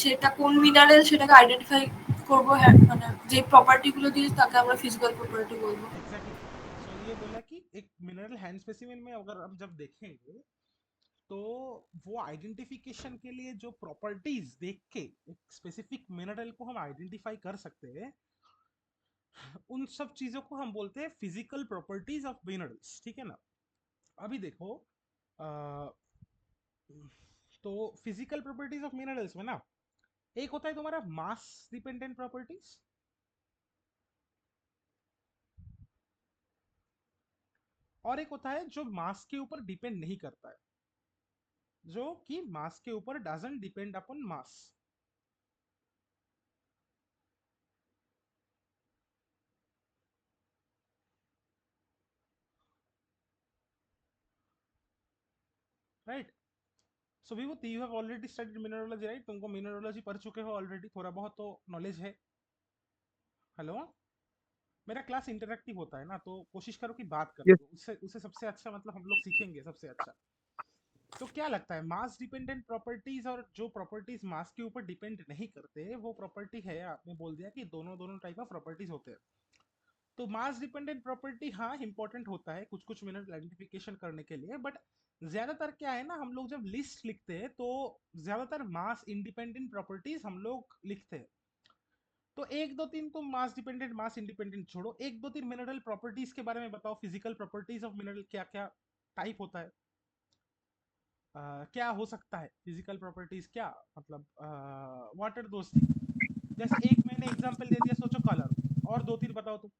সেটা কোন মিনারেল সেটাকে আইডেন্টিফাই করব, হ্যাঁ মানে যে প্রপার্টিগুলো দিয়ে তাকে আমরা ফিজিক্যাল প্রপার্টি বলবো। एग्जैक्टली। सो ये बोला कि एक मिनरल हैंड स्पेसिमेन में अगर हम जब देखेंगे तो वो आइडेंटिफिकेशन के लिए जो प्रॉपर्टीज देख के एक स्पेसिफिक मिनरल को हम आइडेंटिफाई कर सकते हैं, उन सब चीजों को हम बोलते हैं फिजिकल प्रॉपर्टीज ऑफ मिनरल्स। ठीक है ना। अभी देखो, अ, तो फिजिकल प्रॉपर्टीज ऑफ मिनरल्स में ना एक होता है तुम्हारा मास डिपेंडेंट प्रॉपर्टीज, और एक होता है जो मास के ऊपर डिपेंड नहीं करता है, जो कि मास के ऊपर doesn't depend upon mass. Right. So Vibhuti, you have already studied mineralogy right? तुमको मिनरोलॉजी पढ़ चुके हो ऑलरेडी, थोड़ा बहुत तो नॉलेज है। हेलो। मेरा क्लास इंटरेक्टिव होता है ना, तो कोशिश करो कि बात करो, यस। तो उससे उससे सबसे अच्छा मतलब हम लोग सीखेंगे सबसे अच्छा। तो क्या लगता है, मास डिपेंडेंट प्रॉपर्टीज और जो प्रॉपर्टीज मास के ऊपर डिपेंड नहीं करते वो प्रॉपर्टी है, आपने बोल दिया कि दोनों दोनों टाइप ऑफ प्रॉपर्टीज होते हैं। तो मास डिपेंडेंट प्रॉपर्टी हाँ इंपॉर्टेंट होता है कुछ कुछ मिनट आइडेंटिफिकेशन करने के लिए, बट ज्यादातर क्या है ना, हम लोग जब लिस्ट लिखते हैं तो ज्यादातर मास इंडिपेंडेंट प्रॉपर्टीज हम लोग लिखते हैं। तो एक दो तीन तुम मास डिपेंडेंट मास इंडिपेंडेंट छोड़ो, एक दो तीन मिनरल प्रॉपर्टीज के बारे में बताओ, फिजिकल प्रॉपर्टीज ऑफ मिनरल क्या क्या टाइप होता है, क्या हो सकता है फिजिकल प्रॉपर्टीज, क्या मतलब व्हाट आर दोस थिंग। जैसे एक मैंने एग्जांपल दे दिया, सोचो कलर, और दो तीन बताओ तुम।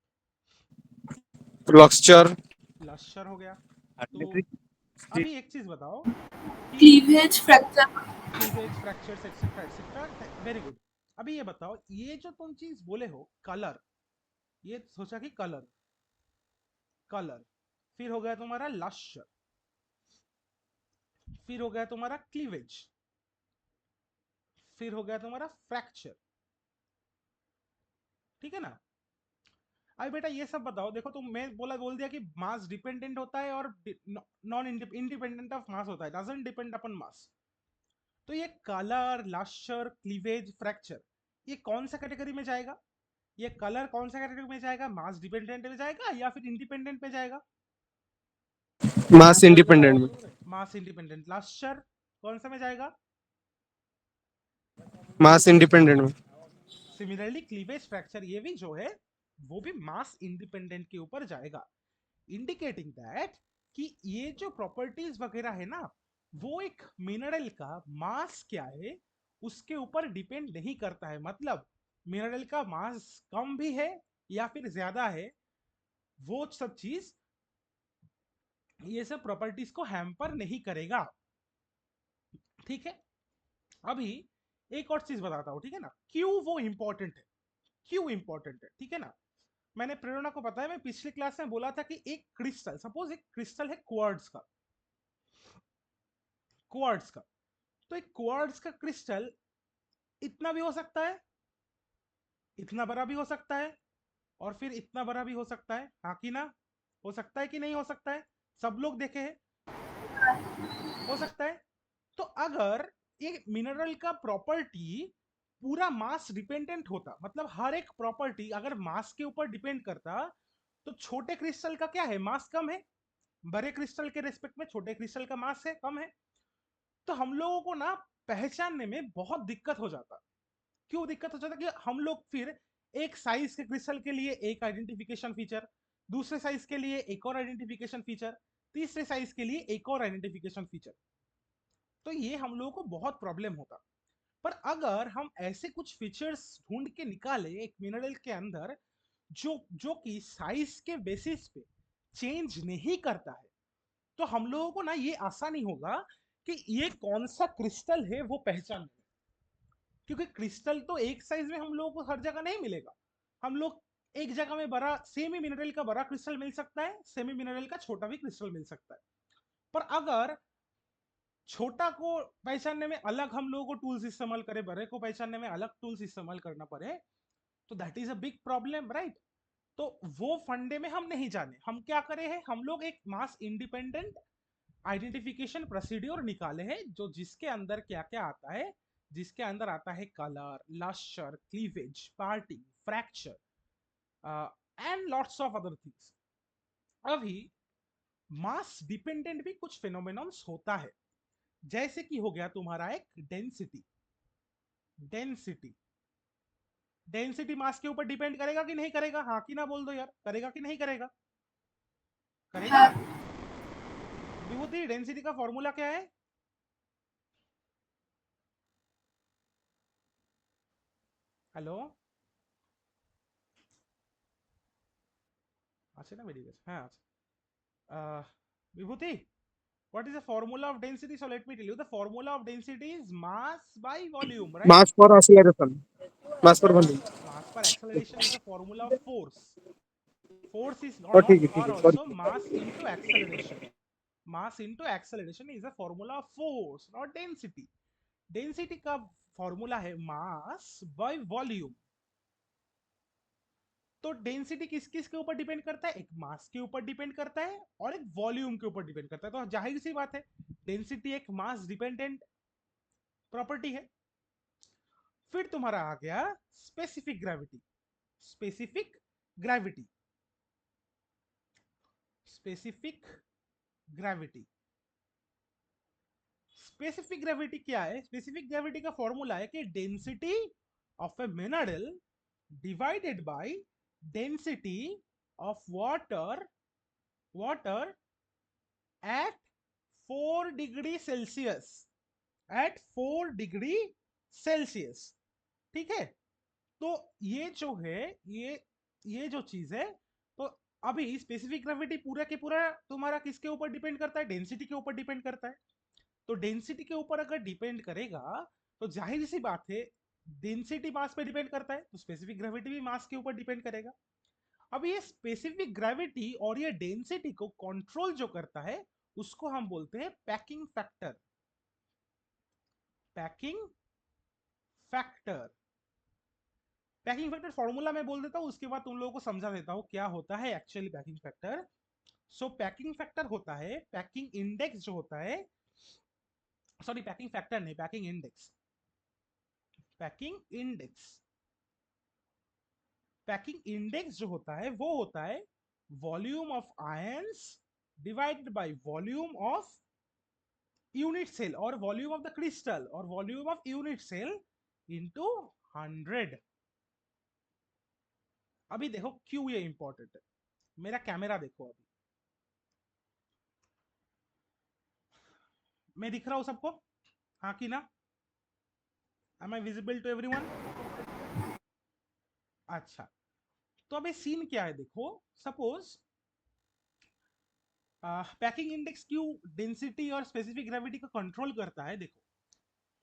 लक्सचर। लश्यर हो गया। तो अभी एक चीज बताओ कि cleavage, fracture. Cleavage, fractures etcetera etcetera, very good. अभी ये बताओ, ये जो तुम चीज बोले हो कलर, ये सोचा कि कलर, कलर, फिर हो गया तुम्हारा लश्यर, फिर हो गया तुम्हारा क्लीवेज, फिर हो गया तुम्हारा फ्रैक्चर। ठीक है ना। अभी बेटा ये सब बताओ, देखो तुम, मैं बोल दिया कि मास डिपेंडेंट होता है और नॉन इंडिपेंडेंट ऑफ मास होता है, डजंट डिपेंड अपॉन मास। तो ये कलर, लश्यर, क्लीवेज, फ्रैक्चर, ये कौन सा कैटेगरी में जाएगा? ये कलर कौन सा कैटेगरी में जाएगा, मास डिपेंडेंट में जाएगा या फिर इंडिपेंडेंट में जाएगा? मास इंडिपेंडेंट में। मास इंडिपेंडेंट। लश्यर कौन सा में जाएगा? मास इंडिपेंडेंट में। सिमिलरली क्लीवेज, फ्रैक्चर, ये भी जो है वो भी मास इंडिपेंडेंट के ऊपर जाएगा, इंडिकेटिंग दैट कि ये जो प्रॉपर्टीज वगैरह है ना, वो एक मिनरल का मास क्या है उसके ऊपर डिपेंड नहीं करता है। मतलब मिनरल का मास कम भी है या फिर ज्यादा है, वो सब चीज ये सब प्रॉपर्टीज को हैम्पर नहीं करेगा। ठीक है। अभी एक और चीज बताता हूं, ठीक है ना, क्यों वो इंपॉर्टेंट है, क्यों इंपॉर्टेंट है, ठीक है ना। मैंने प्रेरणा को पता है, मैं पिछली क्लास में बोला था कि एक क्रिस्टल, सपोज एक क्रिस्टल है क्वार्ट्ज का, क्वार्ट्ज का, तो एक क्वार्ट्ज का क्रिस्टल इतना भी हो सकता है, इतना बड़ा भी हो सकता है, और फिर इतना बड़ा भी हो सकता है, हाँ कि ना? हो सकता है कि नहीं हो सकता है? सब लोग देखे हैं, हो सकता है। तो अगर एक मिनरल का प्रॉपर्टी पूरा मास डिपेंडेंट होता, मतलब हर एक प्रॉपर्टी अगर मास के ऊपर डिपेंड करता, तो छोटे क्रिस्टल का क्या है, मास कम है, बड़े क्रिस्टल के रेस्पेक्ट में छोटे क्रिस्टल का मास है, कम है। तो हम लोगों को ना पहचानने में बहुत दिक्कत हो जाता। क्यों दिक्कत हो जाता? कि हम लोग फिर एक साइज के क्रिस्टल के लिए एक आइडेंटिफिकेशन फीचर, दूसरे साइज के लिए एक और आइडेंटिफिकेशन फीचर, तीसरे साइज के लिए एक और आइडेंटिफिकेशन फीचर, तो ये हम लोगों को बहुत प्रॉब्लम होता। पर अगर हम ऐसे कुछ फीचर्स ढूंढ के निकाले एक मिनरल के अंदर जो जो कि साइज के बेसिस पे चेंज नहीं करता है, तो हम लोगों को ना ये आसानी होगा कि ये कौन सा क्रिस्टल है वो पहचानने में। क्योंकि क्रिस्टल तो एक साइज में हम लोगों को हर जगह नहीं मिलेगा। हम लोग एक जगह में बड़ा सेमी मिनरल का बड़ा क्रिस्टल मिल सकता है, सेमी मिनरल का छोटा भी क्रिस्टल मिल सकता है। पर अगर छोटा को पहचानने में अलग हम लोगों को टूल्स इस्तेमाल करें, बड़े को पहचानने में अलग टूल्स इस्तेमाल करना पड़े, तो that is a big problem, right? तो वो फंडे में हम नहीं जाने, हम क्या करे हैं, हम लोग एक मास इंडिपेंडेंट आइडेंटिफिकेशन प्रोसीड्योर निकाले हैं जो जिसके अंदर क्या क्या आता है, जिसके अंदर आता है colour, lustre, cleavage, party, fracture and lots of other things. अभी मास डिपेंडेंट भी कुछ फिनोमेनॉन्स होता है, जैसे कि हो गया तुम्हारा एक डेंसिटी। डेंसिटी डेंसिटी मास के ऊपर डिपेंड करेगा कि नहीं करेगा? हाँ कि ना बोल दो यार, करेगा कि नहीं करेगा? करेगा। हाँ। विभूति, डेंसिटी का फॉर्मूला क्या है? हेलो, আছে না বেরিয়ে গেছে? হ্যাঁ আছে। विभूति, what is the formula of density? So let me tell you, the formula of density is mass by volume, right? Mass for acceleration. Mass for volume. Mass per acceleration is the formula of force. Force is or Oh, not, ठीक or है also sorry. mass into acceleration. Mass into acceleration is the formula of force, not density. Density का formula है mass by volume. तो density किस किस के ऊपर depend करता है? एक मास के ऊपर डिपेंड करता है और एक वॉल्यूम के ऊपर डिपेंड करता है। तो जाहिर सी बात है, डेंसिटी एक मास डिपेंडेंट प्रॉपर्टी है। फिर तुम्हारा आ गया specific gravity. Specific gravity, specific gravity. Specific gravity क्या है? स्पेसिफिक ग्रेविटी का फॉर्मूला है कि density of a mineral divided by density of water water at 4 degree Celsius, at 4 degree Celsius. ठीक है, तो ये जो है, ये जो चीज है, तो अभी स्पेसिफिक ग्रेविटी पूरा के पूरा तुम्हारा किसके ऊपर डिपेंड करता है? डेंसिटी के ऊपर डिपेंड करता है। तो डेंसिटी के ऊपर अगर डिपेंड करेगा तो जाहिर सी बात है, डेंसिटी मास पे डिपेंड करता है, तो स्पेसिफिक ग्रेविटी भी मास के ऊपर डिपेंड करेगा। अब ये स्पेसिफिक ग्रेविटी और ये डेंसिटी को कंट्रोल जो करता है, उसको हम बोलते हैं packing factor. Packing factor. Packing factor formula मैं बोल देता हूं, उसके बाद तुम लोगों को समझा देता हूं क्या होता है actually packing factor. So packing factor होता है, पैकिंग इंडेक्स जो होता है, सॉरी पैकिंग फैक्टर नहीं, packing index. Packing index, packing index जो होता है वो होता है volume of ions divided by volume of unit cell और वॉल्यूम ऑफ द क्रिस्टल और volume of unit cell into 100। अभी देखो क्यों ये इंपॉर्टेंट है। मेरा कैमरा देखो, अभी मैं दिख रहा हूं सबको? हाँ कि ना? Am I visible to everyone? अच्छा, तो अभी सीन क्या है देखो। सपोज पैकिंग इंडेक्स क्यों डेंसिटी और स्पेसिफिक ग्रेविटी को कंट्रोल करता है? देखो,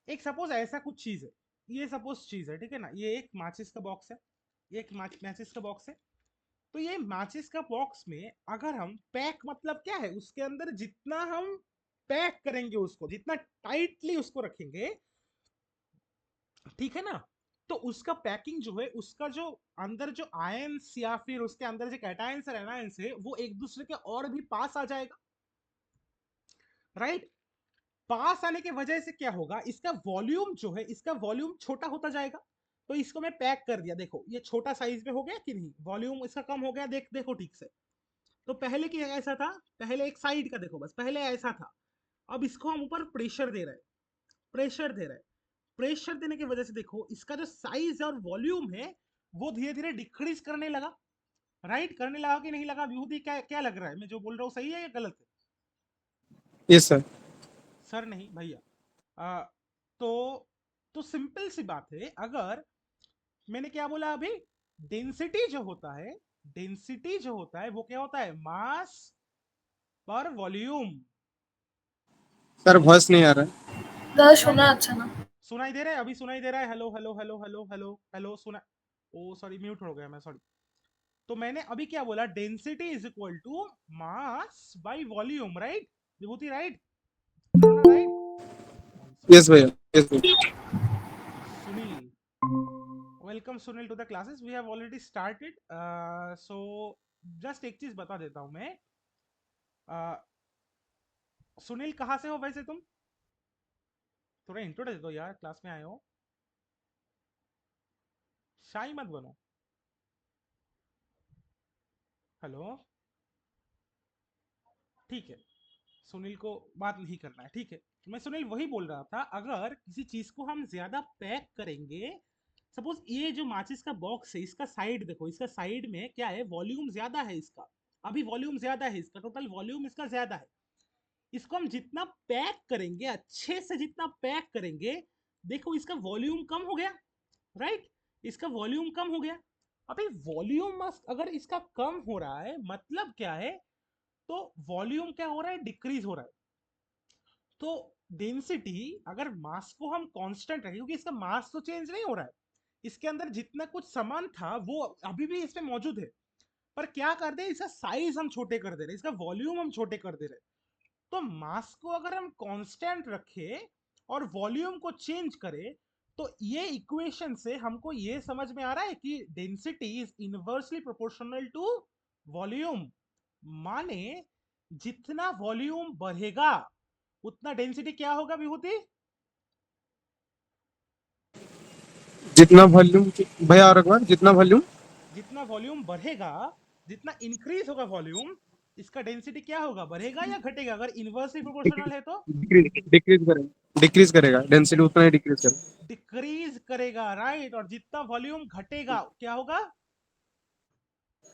एक सपोज ऐसा कुछ चीज है, ये सपोज चीज है, ठीक है ना? ये एक माचिस का बॉक्स है, ये एक मैचिस का बॉक्स है। तो ये माचिस का बॉक्स में अगर हम पैक, मतलब क्या है, उसके अंदर जितना हम पैक करेंगे उसको, जितना टाइटली उसको रखेंगे, ठीक है ना, तो उसका पैकिंग जो है, उसका जो अंदर जो आयंस या फिर उसके अंदर जो कैटायंस और एनायंस है, वो एक दूसरे के और भी पास आ जाएगा, राइट? पास आने की वजह से क्या होगा, इसका वॉल्यूम जो है, इसका वॉल्यूम छोटा होता जाएगा। तो इसको मैं पैक कर दिया, देखो ये छोटा साइज में हो गया कि नहीं, वॉल्यूम इसका कम हो गया, देखो ठीक से। तो पहले क्या ऐसा था, पहले एक साइड का देखो, बस पहले ऐसा था। अब इसको हम ऊपर प्रेशर दे रहे हैं, प्रेशर दे रहे हैं। प्रेशर देने की वजह से देखो इसका जो साइज और वॉल्यूम है वो धीरे धीरे डिक्रीज करने लगा, राइट? करने लगा कि नहीं लगा विभूति? क्या क्या लग रहा है, मैं जो बोल रहा हूँ सही है या गलत है? Yes sir. सर नहीं भैया। आ, तो सिंपल सी बात है, अगर मैंने क्या बोला अभी, डेंसिटी जो होता है, डेंसिटी जो होता है वो क्या होता है? मास पर वॉल्यूम। सर वॉइस नहीं आ रहा है। दादा सुनाई सुना दे, अच्छा ना। सुनाई दे रहा है? अभी सुनाई दे रहा है? Hello hello hello hello hello hello hello, oh sorry, mute हो गया मैं, सॉरी। तो मैंने अभी क्या बोला, density is equal to mass by volume, right Vibhuti? Right, right? Yes भैया, yes भैया। Sunil, welcome Sunil to the classes. We have already started. So just एक चीज बता देता हूं मैं। सुनील कहाँ से हो वैसे तुम? थोड़ा इंट्रो दे दो यार, क्लास में आए हो, शाही मत बनो। हेलो, ठीक है, सुनील को बात नहीं करना है, ठीक है। मैं सुनील वही बोल रहा था, अगर किसी चीज को हम ज्यादा पैक करेंगे, सपोज ये जो माचिस का बॉक्स है, इसका साइड देखो, इसका साइड में क्या है, वॉल्यूम ज्यादा है इसका, अभी वॉल्यूम ज्यादा है इसका, टोटल वॉल्यूम इसका ज्यादा है। इसको हम जितना पैक करेंगे, अच्छे से जितना पैक करेंगे, देखो इसका वॉल्यूम कम हो गया, राइट, इसका वॉल्यूम कम हो गया। अभी वॉल्यूम अगर इसका कम हो रहा है, मतलब क्या है, तो वॉल्यूम क्या हो रहा है, डिक्रीज हो रहा है। तो डेंसिटी, अगर मास को हम कांस्टेंट रखें, क्योंकि इसका मास तो चेंज नहीं हो रहा है, इसके अंदर जितना कुछ सामान था वो अभी भी इसमें मौजूद है, पर क्या कर दे, इसका साइज हम छोटे कर दे रहे, इसका वॉल्यूम हम छोटे कर दे रहे। तो मास को अगर हम कांस्टेंट रखें और वॉल्यूम को चेंज करें, तो ये इक्वेशन से हमको ये समझ में आ रहा है कि density is inversely proportional to volume. माने जितना वॉल्यूम बढ़ेगा उतना डेंसिटी क्या होगा विभूति? जितना वॉल्यूम, भैया और एक बार, जितना वॉल्यूम जितना वॉल्यूम बढ़ेगा, जितना इंक्रीज होगा वॉल्यूम, इसका डेंसिटी क्या होगा, बढ़ेगा या घटेगा? अगर इनवर्सली प्रोपोर्शनल है तो डिक्रीज करेगा, डिक्रीज करेगा, डेंसिटी उतना ही डिक्रीज करेगा। डिक्रीज करेगा, राइट। और जितना वॉल्यूम घटेगा क्या होगा,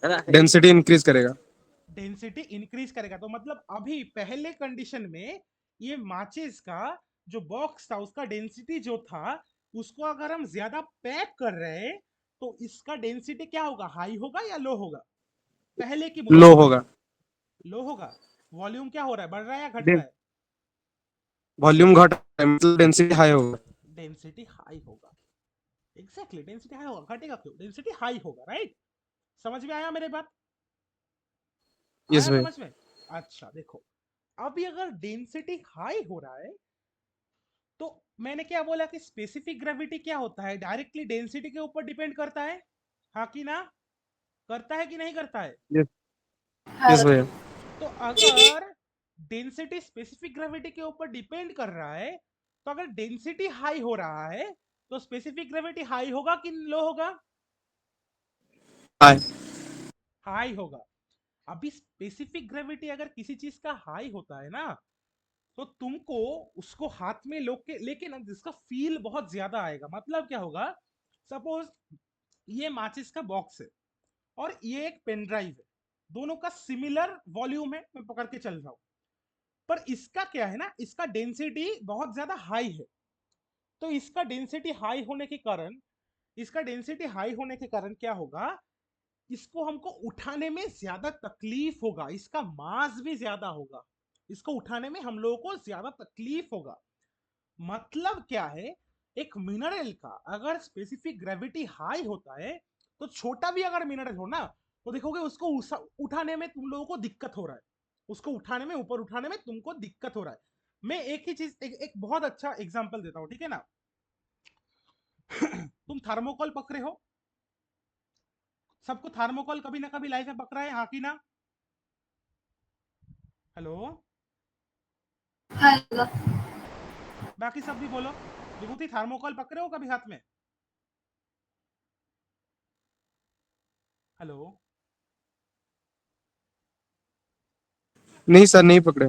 डेंसिटी इंक्रीज करेगा। डेंसिटी इंक्रीज करेगा। तो मतलब अभी पहले कंडीशन में ये माचिस का जो बॉक्स था, उसका डेंसिटी जो था, उसको अगर हम ज्यादा पैक कर रहे हैं, तो इसका डेंसिटी क्या होगा, हाई होगा या लो होगा, पहले की लो मुकाबले? होगा। लो होगा। वॉल्यूम क्या हो रहा है, बढ़ रहा है या घट रहा है? वॉल्यूम घट रहा है, मतलब डेंसिटी हाई होगा। डेंसिटी हाई होगा, एग्जैक्टली, डेंसिटी हाई होगा, घटेगा क्यों, डेंसिटी हाई होगा, राइट। समझ में आया मेरे बात, यस आया भैया। समझ में? अच्छा देखो, अभी अगर डेंसिटी हाई हो रहा है, तो मैंने क्या बोला कि स्पेसिफिक ग्रेविटी क्या होता है, डायरेक्टली डेंसिटी के ऊपर डिपेंड करता है, हाँ कि ना, करता है कि नहीं करता है? यस, हाँ यस भैया। तो अगर डेंसिटी स्पेसिफिक ग्रेविटी के ऊपर डिपेंड कर रहा है, तो अगर डेंसिटी हाई हो रहा है, तो स्पेसिफिक ग्रेविटी हाई होगा कि लो होगा? हाई। हाई होगा। अभी स्पेसिफिक ग्रेविटी अगर किसी चीज का हाई होता है ना, तो तुमको उसको हाथ में लेके ना, जिसका फील बहुत ज्यादा आएगा। मतलब क्या होगा, सपोज ये माचिस का बॉक्स है और ये एक पेन ड्राइव है, दोनों का सिमिलर वॉल्यूम है, मैं पकड़ के चल रहा हूं, पर इसका क्या है ना, इसका डेंसिटी बहुत ज्यादा हाई है। तो इसका डेंसिटी हाई होने के कारण, इसका डेंसिटी हाई होने के कारण क्या होगा, इसको हमको उठाने में ज्यादा तकलीफ होगा, इसका मास भी ज्यादा होगा, इसको उठाने में हम लोगों को ज्यादा तकलीफ होगा। मतलब क्या है, एक मिनरल का अगर स्पेसिफिक ग्रेविटी हाई होता है, तो छोटा भी अगर मिनरल हो ना, तो देखोगे उसको उठाने में तुम लोगों को दिक्कत हो रहा है, उसको उठाने में, ऊपर उठाने में तुमको दिक्कत हो रहा है। मैं एक ही चीज, एक बहुत अच्छा एग्जांपल देता हूं, ठीक है ना। तुम थर्मोकोल पकड़े हो, सबको थर्मोकोल कभी ना कभी लाइफ में पकड़ा है, हाँ कि ना? हेलो, हाँ लगा। बाकी सब भी बोलो। विभूति, थर्मोकोल पकड़े हो कभी हाथ में? हेलो, नहीं सर, नहीं पकड़े।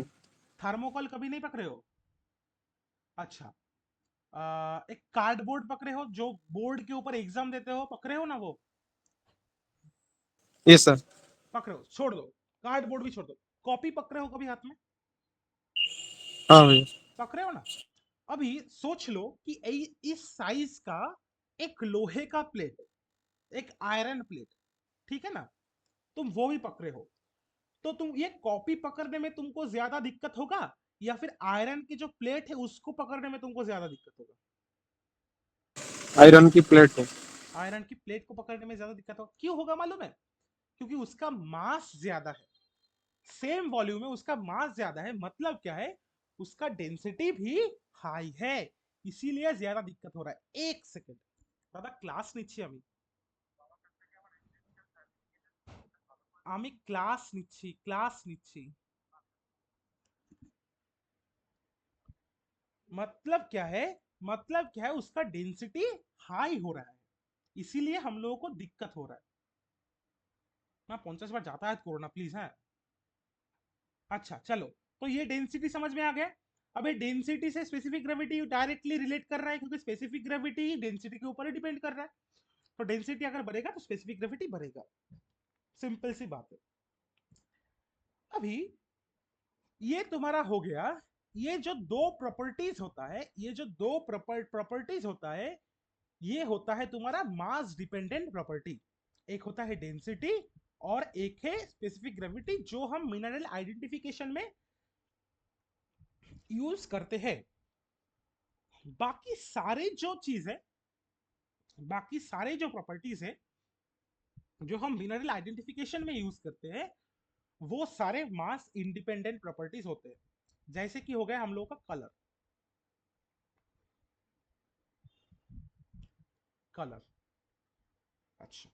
थर्मोकोल कभी नहीं पकड़े हो? अच्छा, एक कार्डबोर्ड पकड़े हो, जो बोर्ड के ऊपर एग्जाम देते हो, पकड़े हो ना वो? Yes sir. पकड़े हो, छोड़ दो, कार्डबोर्ड भी छोड़ दो, कॉपी पकड़े हो कभी हाथ में? हाँ भैया। पकड़े हो ना? अभी सोच लो कि इस साइज का एक लोहे का प्लेट, एक आयरन प्लेट, ठीक है ना, तुम वो भी पकड़े हो, तो तुम ये कॉपी पकड़ने में तुमको ज्यादा दिक्कत होगा, या फिर आयरन की जो प्लेट है उसको पकड़ने में तुमको ज्यादा दिक्कत होगा? आयरन की प्लेट है। आयरन की प्लेट को पकड़ने में ज्यादा दिक्कत होगा, क्यों होगा मालूम है? क्योंकि उसका मास ज्यादा है, सेम वॉल्यूम में उसका मास ज्यादा है, मतलब क्या है, उसका डेंसिटी भी हाई है, इसीलिए ज्यादा दिक्कत हो रहा है। एक सेकंड दादा, क्लास নিচ্ছি আমি ক্লাস নিচ্ছি। मतलब क्या है, मतलब क्या है, उसका डेंसिटी हाई हो रहा है, इसीलिए हम लोगों को दिक्कत हो रहा है ना। 50 बार जाता है कोरोना प्लीज है। अच्छा चलो, तो ये डेंसिटी समझ में आ गया। अब ये डेंसिटी से स्पेसिफिक ग्रेविटी डायरेक्टली रिलेट कर रहा है, क्योंकि स्पेसिफिक ग्रेविटी डेंसिटी के ऊपर ही डिपेंड कर रहा है। तो डेंसिटी अगर बढ़ेगा तो स्पेसिफिक ग्रेविटी बढ़ेगा, सिंपल सी बात है। अभी ये तुम्हारा हो गया, ये जो दो प्रॉपर्टीज होता है, ये जो दो प्रॉपर्टीज होता है, ये होता है तुम्हारा मास डिपेंडेंट प्रॉपर्टी। एक होता है डेंसिटी और एक है स्पेसिफिक ग्रेविटी, जो हम मिनरल आइडेंटिफिकेशन में यूज करते हैं। बाकी सारे जो चीज है, बाकी सारे जो प्रॉपर्टीज है जो हम मिनरल आइडेंटिफिकेशन में यूज करते हैं, वो सारे मास इंडिपेंडेंट प्रॉपर्टीज होते हैं। जैसे कि हो गया हम लोगों का कलर, कलर। अच्छा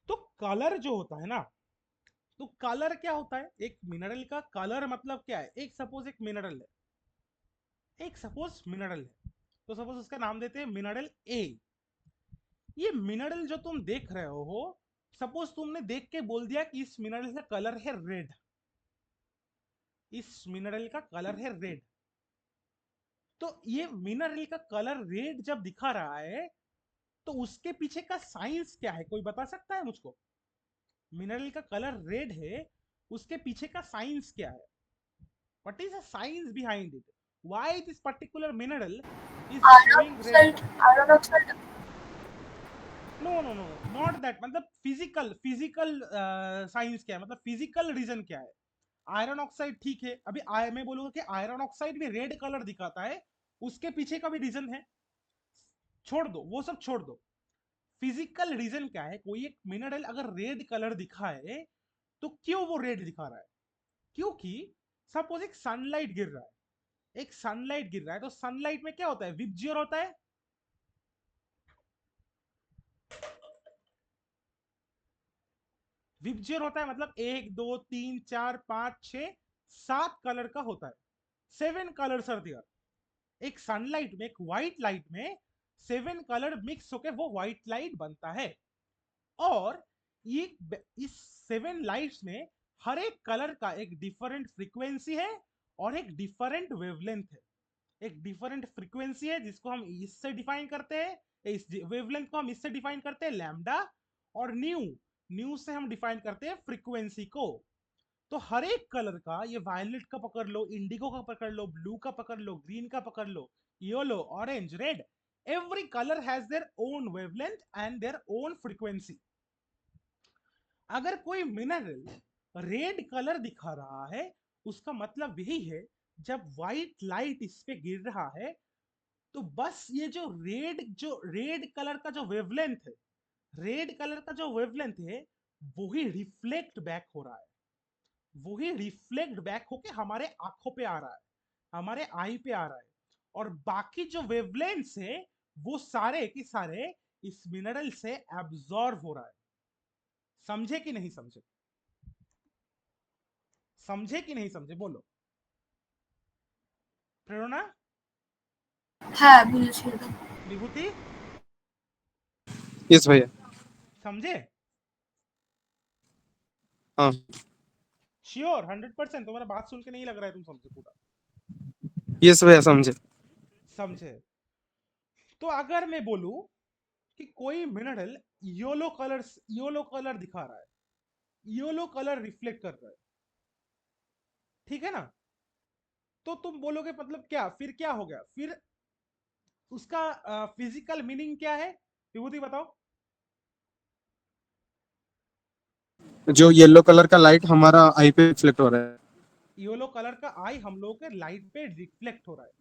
तो कलर जो होता है ना, तो कलर क्या होता है, एक मिनरल का कलर मतलब क्या है। एक सपोज एक मिनरल है, एक सपोज मिनरल है, तो सपोज उसका नाम देते हैं मिनरल ए। ये मिनरल जो तुम देख रहे हो, सपोज तुमने देख के बोल दिया कि इस मिनरल का कलर है रेड, इस मिनरल का कलर है रेड। तो ये मिनरल का कलर रेड जब दिखा रहा है, तो उसके पीछे का साइंस क्या है, कोई बता सकता है मुझको। मिनरल का कलर रेड है, उसके पीछे का साइंस क्या है। What is the science behind it, why this particular mineral is iron showing red. Oxide, iron oxide. No no no, not that, मतलब फिजिकल फिजिकल साइंस क्या है, मतलब फिजिकल रीजन क्या है। आयरन ऑक्साइड ठीक है, अभी मैं बोलूंगा कि आयरन ऑक्साइड भी रेड कलर दिखाता है, उसके पीछे का भी रीजन है। छोड़ दो वो सब, छोड़ दो। फिजिकल रीजन क्या है, कोई एक मिनरल अगर रेड कलर दिखाए, तो क्यों वो रेड दिखा रहा है। क्योंकि सपोज एक सनलाइट गिर रहा है, एक सनलाइट गिर रहा है, तो सनलाइट में क्या होता है, विबजियर होता है। विबजियर होता है, मतलब 1 2 3 4 5 6 7 कलर का होता है। 7 कलर्स आर देयर। एक सनलाइट में, एक व्हाइट लाइट में 7 कलर मिक्स होकर वो व्हाइट लाइट बनता है। और ये इस 7 लाइट्स में हर एक कलर का एक डिफरेंट फ्रीक्वेंसी है और एक डिफरेंट वेवलेंथ है। एक डिफरेंट फ्रीक्वेंसी है जिसको हम इससे डिफाइन करते हैं, इस वेवलेंथ को हम इससे डिफाइन करते हैं लैम्डा, और न्यू, न्यू से हम डिफाइन करते हैं फ्रीक्वेंसी को। तो हर एक कलर का, ये वायलेट का पकड़ लो, इंडिगो का पकड़ लो, ब्लू का पकड़ लो, ग्रीन का पकड़ लो, yellow, orange, red, every colour has their own wavelength and their own frequency. अगर कोई मिनरल रेड कलर दिखा रहा है, उसका मतलब यही है, जब व्हाइट लाइट इस पे गिर रहा है, तो बस ये जो रेड कलर का जो वेवलेंथ है, रेड कलर का जो वेवलेंथ है, वही रिफ्लेक्ट बैक हो रहा है, वही रिफ्लेक्ट बैक होके हमारे आंखों पे आ रहा है, हमारे आई पे आ रहा है। और बाकी जो वेवलेंथ्स है, वो सारे के सारे इस मिनरल से एब्जॉर्ब हो रहा है। समझे कि नहीं समझे, समझे कि नहीं समझे, बोलो प्रेरणा, হ্যাঁ বুঝেছি এটা। विभूति, यस भैया। समझे। हाँ। श्योर 100%, तुम्हारा बात सुन के नहीं लग रहा है तुम समझे पूरा। यस भैया समझे। समझे। तो अगर मैं बोलूं कि कोई मिनरल येलो कलर दिखा रहा है, येलो कलर रिफ्लेक्ट कर रहा है, ठीक है ना, तो तुम बोलोगे मतलब क्या, फिर क्या हो गया, फिर उसका फिजिकल मीनिंग क्या है, विभूति बताओ। जो येलो कलर का लाइट हमारा आई पे रिफ्लेक्ट हो रहा है। येलो कलर का आई हम लोगों के लाइट पे रिफ्लेक्ट हो रहा है,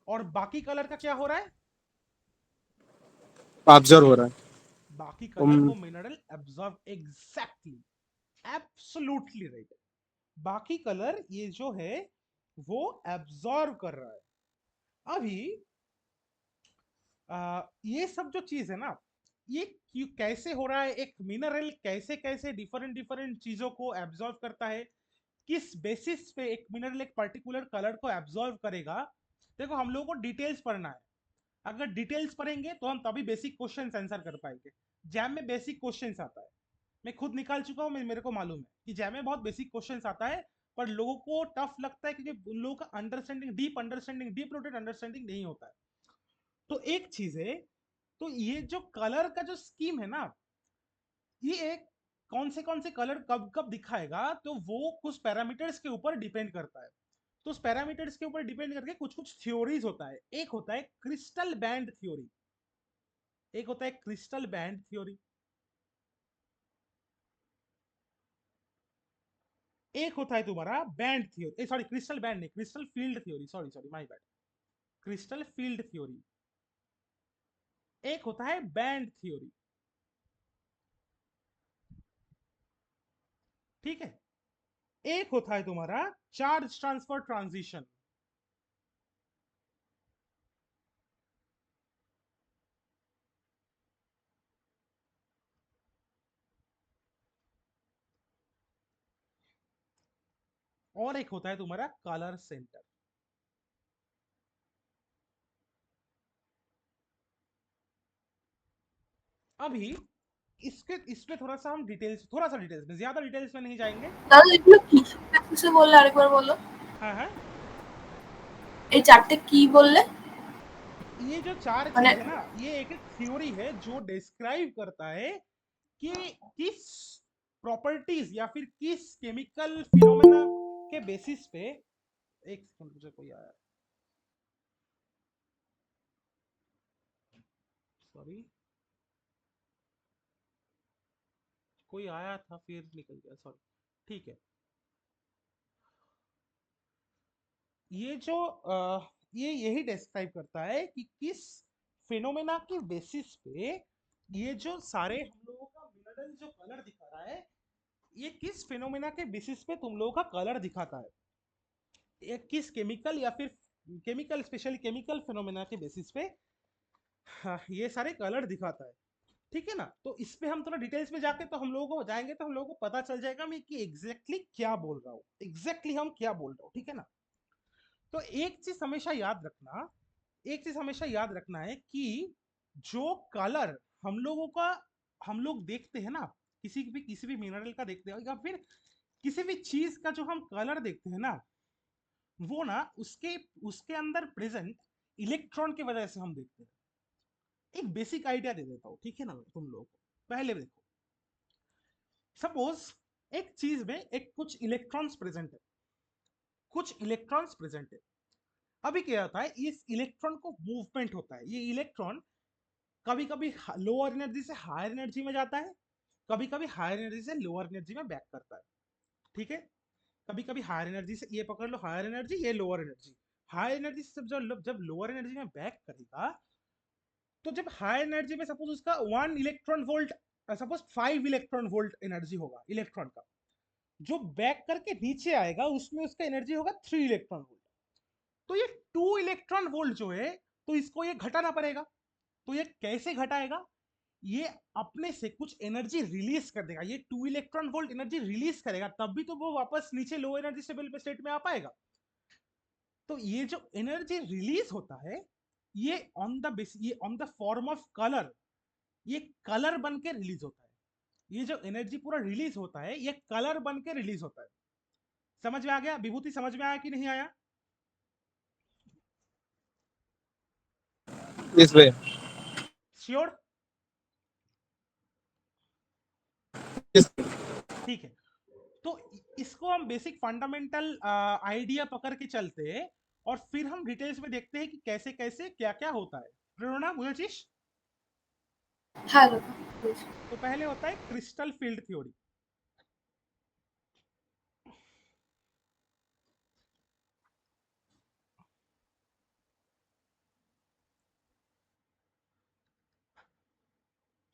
और बाकी कलर का क्या हो रहा है, ऑब्जर्व हो रहा है। बाकी कलर उम, को mineral absorb, exactly, absolutely right. बाकी कलर ये जो है वो एब्जॉर्ब कर रहा है। अभी ये सब जो चीज है ना, ये क्यों कैसे हो रहा है, एक मिनरल कैसे कैसे डिफरेंट डिफरेंट चीजों को एब्जॉर्ब करता है, किस बेसिस पे एक मिनरल एक पर्टिकुलर कलर को एब्जॉर्व करेगा। देखो हम लोगों को डिटेल्स पढ़ना है, अगर डिटेल्स पढ़ेंगे तो हम तभी बेसिक क्वेश्चन आंसर कर पाएंगे। जैम में बेसिक क्वेश्चन आता है, मैं खुद निकाल चुका हूँ, मेरे को मालूम है कि जैम में बहुत बेसिक क्वेश्चन आता है, पर लोगों को टफ लगता है क्योंकि उन लोगों का अंडरस्टैंडिंग डीप रूटेड अंडरस्टैंडिंग नहीं होता है। तो एक चीज है, तो ये जो कलर का जो स्कीम है ना, ये एक कौन से कलर कब कब दिखाएगा, तो वो कुछ पैरामीटर्स के ऊपर डिपेंड करता है। तो उस पैरामीटर्स के ऊपर डिपेंड करके कुछ कुछ थ्योरीज होता है। एक होता है क्रिस्टल बैंड थ्योरी, एक होता है क्रिस्टल बैंड थ्योरी, एक होता है तुम्हारा band theory, sorry crystal band नहीं, crystal field theory, sorry sorry my bad, crystal field theory, एक होता है बैंड थ्योरी। ठीक है, एक होता है तुम्हारा चार्ज ट्रांसफर ट्रांजिशन। और एक होता है तुम्हारा कलर सेंटर। अभी इसमें थोड़ा सा डिटेल्स में, ज्यादा डिटेल्स में नहीं जाएंगे। দাদা এগুলো কি फिर से बोलলে আরেকবার বলো। हाँ हाँ, এই চারটে কি বললে? ये जो चार মানে चीज है ना, ये एक एक थ्योरी है जो डिस्क्राइब करता है कि किस प्रॉपर्टीज या फिर किस केमिकल फिनोमेना के बेसिस पे। एक सेकंड, मुझे कोई आया, सॉरी, कोई आया था फिर निकल गया, सॉरी। ठीक है, ये जो ये यही डिस्क्राइब करता है कि किस फिनोमेना की बेसिस पे ये जो सारे हम लोगों का मिनरल जो कलर दिखा रहा है, ये किस फिनोमेना के बेसिस पे तुम लोगों का कलर दिखाता है, ये किस केमिकल या फिर केमिकल, स्पेशली केमिकल फिनोमेना के बेसिस पे, हाँ, ये सारे कलर दिखाता है। ठीक है ना, तो इस पे हम थोड़ा डिटेल्स में जाके तो हम लोगों को जाएंगे तो हम लोगों को पता चल जाएगा मैं कि एग्जैक्टली क्या बोल रहा हूँ, एग्जैक्टली हम क्या बोल रहा हूँ। ठीक है ना, तो एक चीज हमेशा याद रखना, एक चीज हमेशा याद रखना है कि जो कलर हम लोगों का, हम लोग देखते हैं ना, किसी भी मिनरल का देखते हैं या फिर किसी भी चीज का जो हम कलर देखते हैं ना, वो ना उसके उसके अंदर प्रेजेंट इलेक्ट्रॉन की वजह से हम देखते हैं। एक बेसिक आइडिया दे देता हूँ, ठीक है ना तुम लोगों को। पहले देखो, सपोज एक चीज में एक कुछ इलेक्ट्रॉन्स प्रेजेंट है, कुछ इलेक्ट्रॉन्स प्रेजेंट है। अभी क्या होता है, इस इलेक्ट्रॉन को मूवमेंट होता है, ये इलेक्ट्रॉन कभी कभी लोअर एनर्जी से हायर एनर्जी में जाता है, कभी कभी हायर एनर्जी से लोअर एनर्जी में बैक करता है। ठीक है, कभी कभी हायर एनर्जी से, ये पकड़ लो हायर एनर्जी, ये लोअर एनर्जी, हायर एनर्जी से जब लोअर एनर्जी में बैक करेगा, तो जब हायर एनर्जी में सपोज उसका 1 electron volt, suppose 5 electron volt energy होगा इलेक्ट्रॉन का, जो बैक करके नीचे आएगा उसमें उसका एनर्जी होगा 3 इलेक्ट्रॉन वोल्ट। तो ये 2 इलेक्ट्रॉन वोल्ट जो है, तो इसको ये घटाना पड़ेगा। तो ये कैसे घटाएगा, ये अपने से कुछ एनर्जी रिलीज कर देगा, ये 2 इलेक्ट्रॉन वोल्ट एनर्जी रिलीज करेगा, तब भी तो वो वापस नीचे लो एनर्जी स्टेट में आ पाएगा। तो ये जो एनर्जी रिलीज होता है, ये on the form of colour, ये कलर बन के रिलीज होता है। ये जो एनर्जी पूरा रिलीज होता है, ये कलर बन के रिलीज होता है। समझ में आ गया विभूति, समझ में आया कि नहीं आया? इस वे। श्योर? इस ठीक है, तो इसको हम बेसिक फंडामेंटल आइडिया पकड़ के चलते हैं और फिर हम डिटेल्स में देखते हैं कि कैसे कैसे क्या क्या होता है। प्रेरणा मुझे, হ্যাঁ দাদা বুঝেছি। तो पहले होता है क्रिस्टल फील्ड थ्योरी।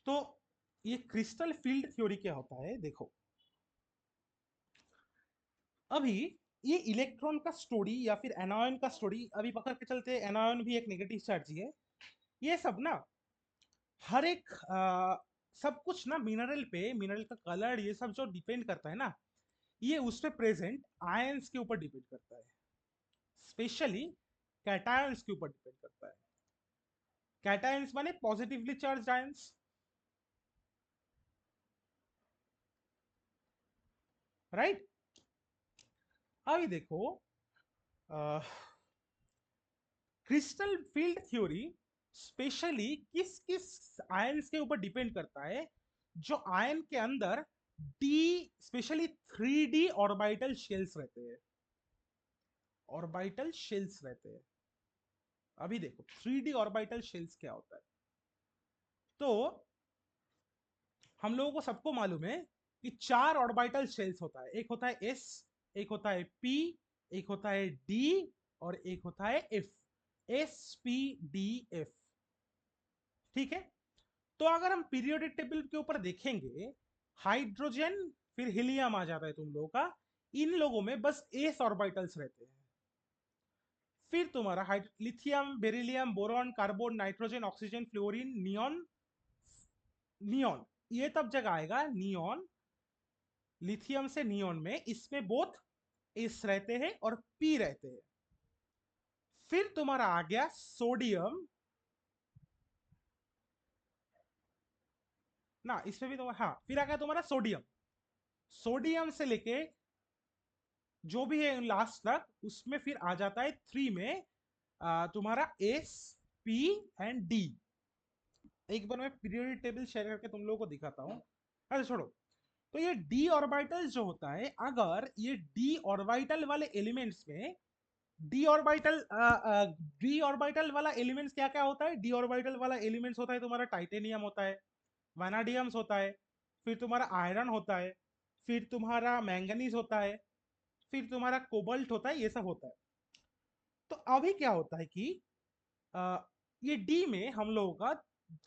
तो ये क्रिस्टल फील्ड थ्योरी क्या होता है, देखो अभी ये इलेक्ट्रॉन का स्टोरी या फिर एनायन का स्टोरी अभी पकड़ के चलते हैं। एनायन भी एक नेगेटिव चार्ज ही है। ये सब ना हर एक सब कुछ ना मिनरल पे, मिनरल का कलर, ये सब जो डिपेंड करता है ना, ये उसमें प्रेजेंट आयंस के ऊपर डिपेंड करता है, स्पेशली कैटायंस के ऊपर डिपेंड करता है। कैटायंस माने पॉजिटिवली चार्ज आयंस, राइट। अभी देखो क्रिस्टल फील्ड थ्योरी स्पेशली किस किस आयंस के ऊपर डिपेंड करता है, जो आयन के अंदर D specially 3D orbital shells रहते हैं, ऑर्बिटल शेल्स रहते हैं। अभी देखो 3D ऑर्बिटल शेल्स क्या होता है। तो हम लोगों को सबको मालूम है कि 4 ऑर्बिटल शेल्स होता है, एक होता है एस, एक होता है पी, एक होता है डी और एक होता है F, S P D F, ठीक है। तो अगर हम पीरियोडिक टेबल के ऊपर देखेंगे, हाइड्रोजन फिर हीलियम आ जाता है तुम लोगों का, इन लोगों में बस एस ऑर्बिटल्स रहते हैं। फिर तुम्हारा lithium, beryllium, boron, carbon, nitrogen, oxygen, fluorine, neon, neon ये तब जगह आएगा, नियॉन, लिथियम से नियॉन में, इसमें बोथ एस रहते हैं और पी रहते हैं। फिर तुम्हारा आ गया सोडियम, ना इसमें भी तुम्हारा, हाँ फिर आ गया तुम्हारा सोडियम, सोडियम से लेके जो भी है लास्ट तक, उसमें फिर आ जाता है 3 में तुम्हारा एस पी एंड डी। एक बार मैं पीरियोडिक टेबल शेयर करके तुम लोगों को दिखाता हूँ। अच्छा छोड़ो, तो ये डी ऑर्बिटल जो होता है, अगर ये डी ऑर्बिटल वाले एलिमेंट्स में, डी ऑर्बिटल वाला एलिमेंट्स क्या क्या होता है, डी ऑर्बिटल वाला एलिमेंट्स होता है तुम्हारा टाइटेनियम होता है, वैनाडियम्स होता है, फिर तुम्हारा आयरन होता है, फिर तुम्हारा मैंगनीज होता है, फिर तुम्हारा कोबाल्ट होता है, ये सब होता है। तो अभी क्या होता है कि आ, ये डी में हम लोगों का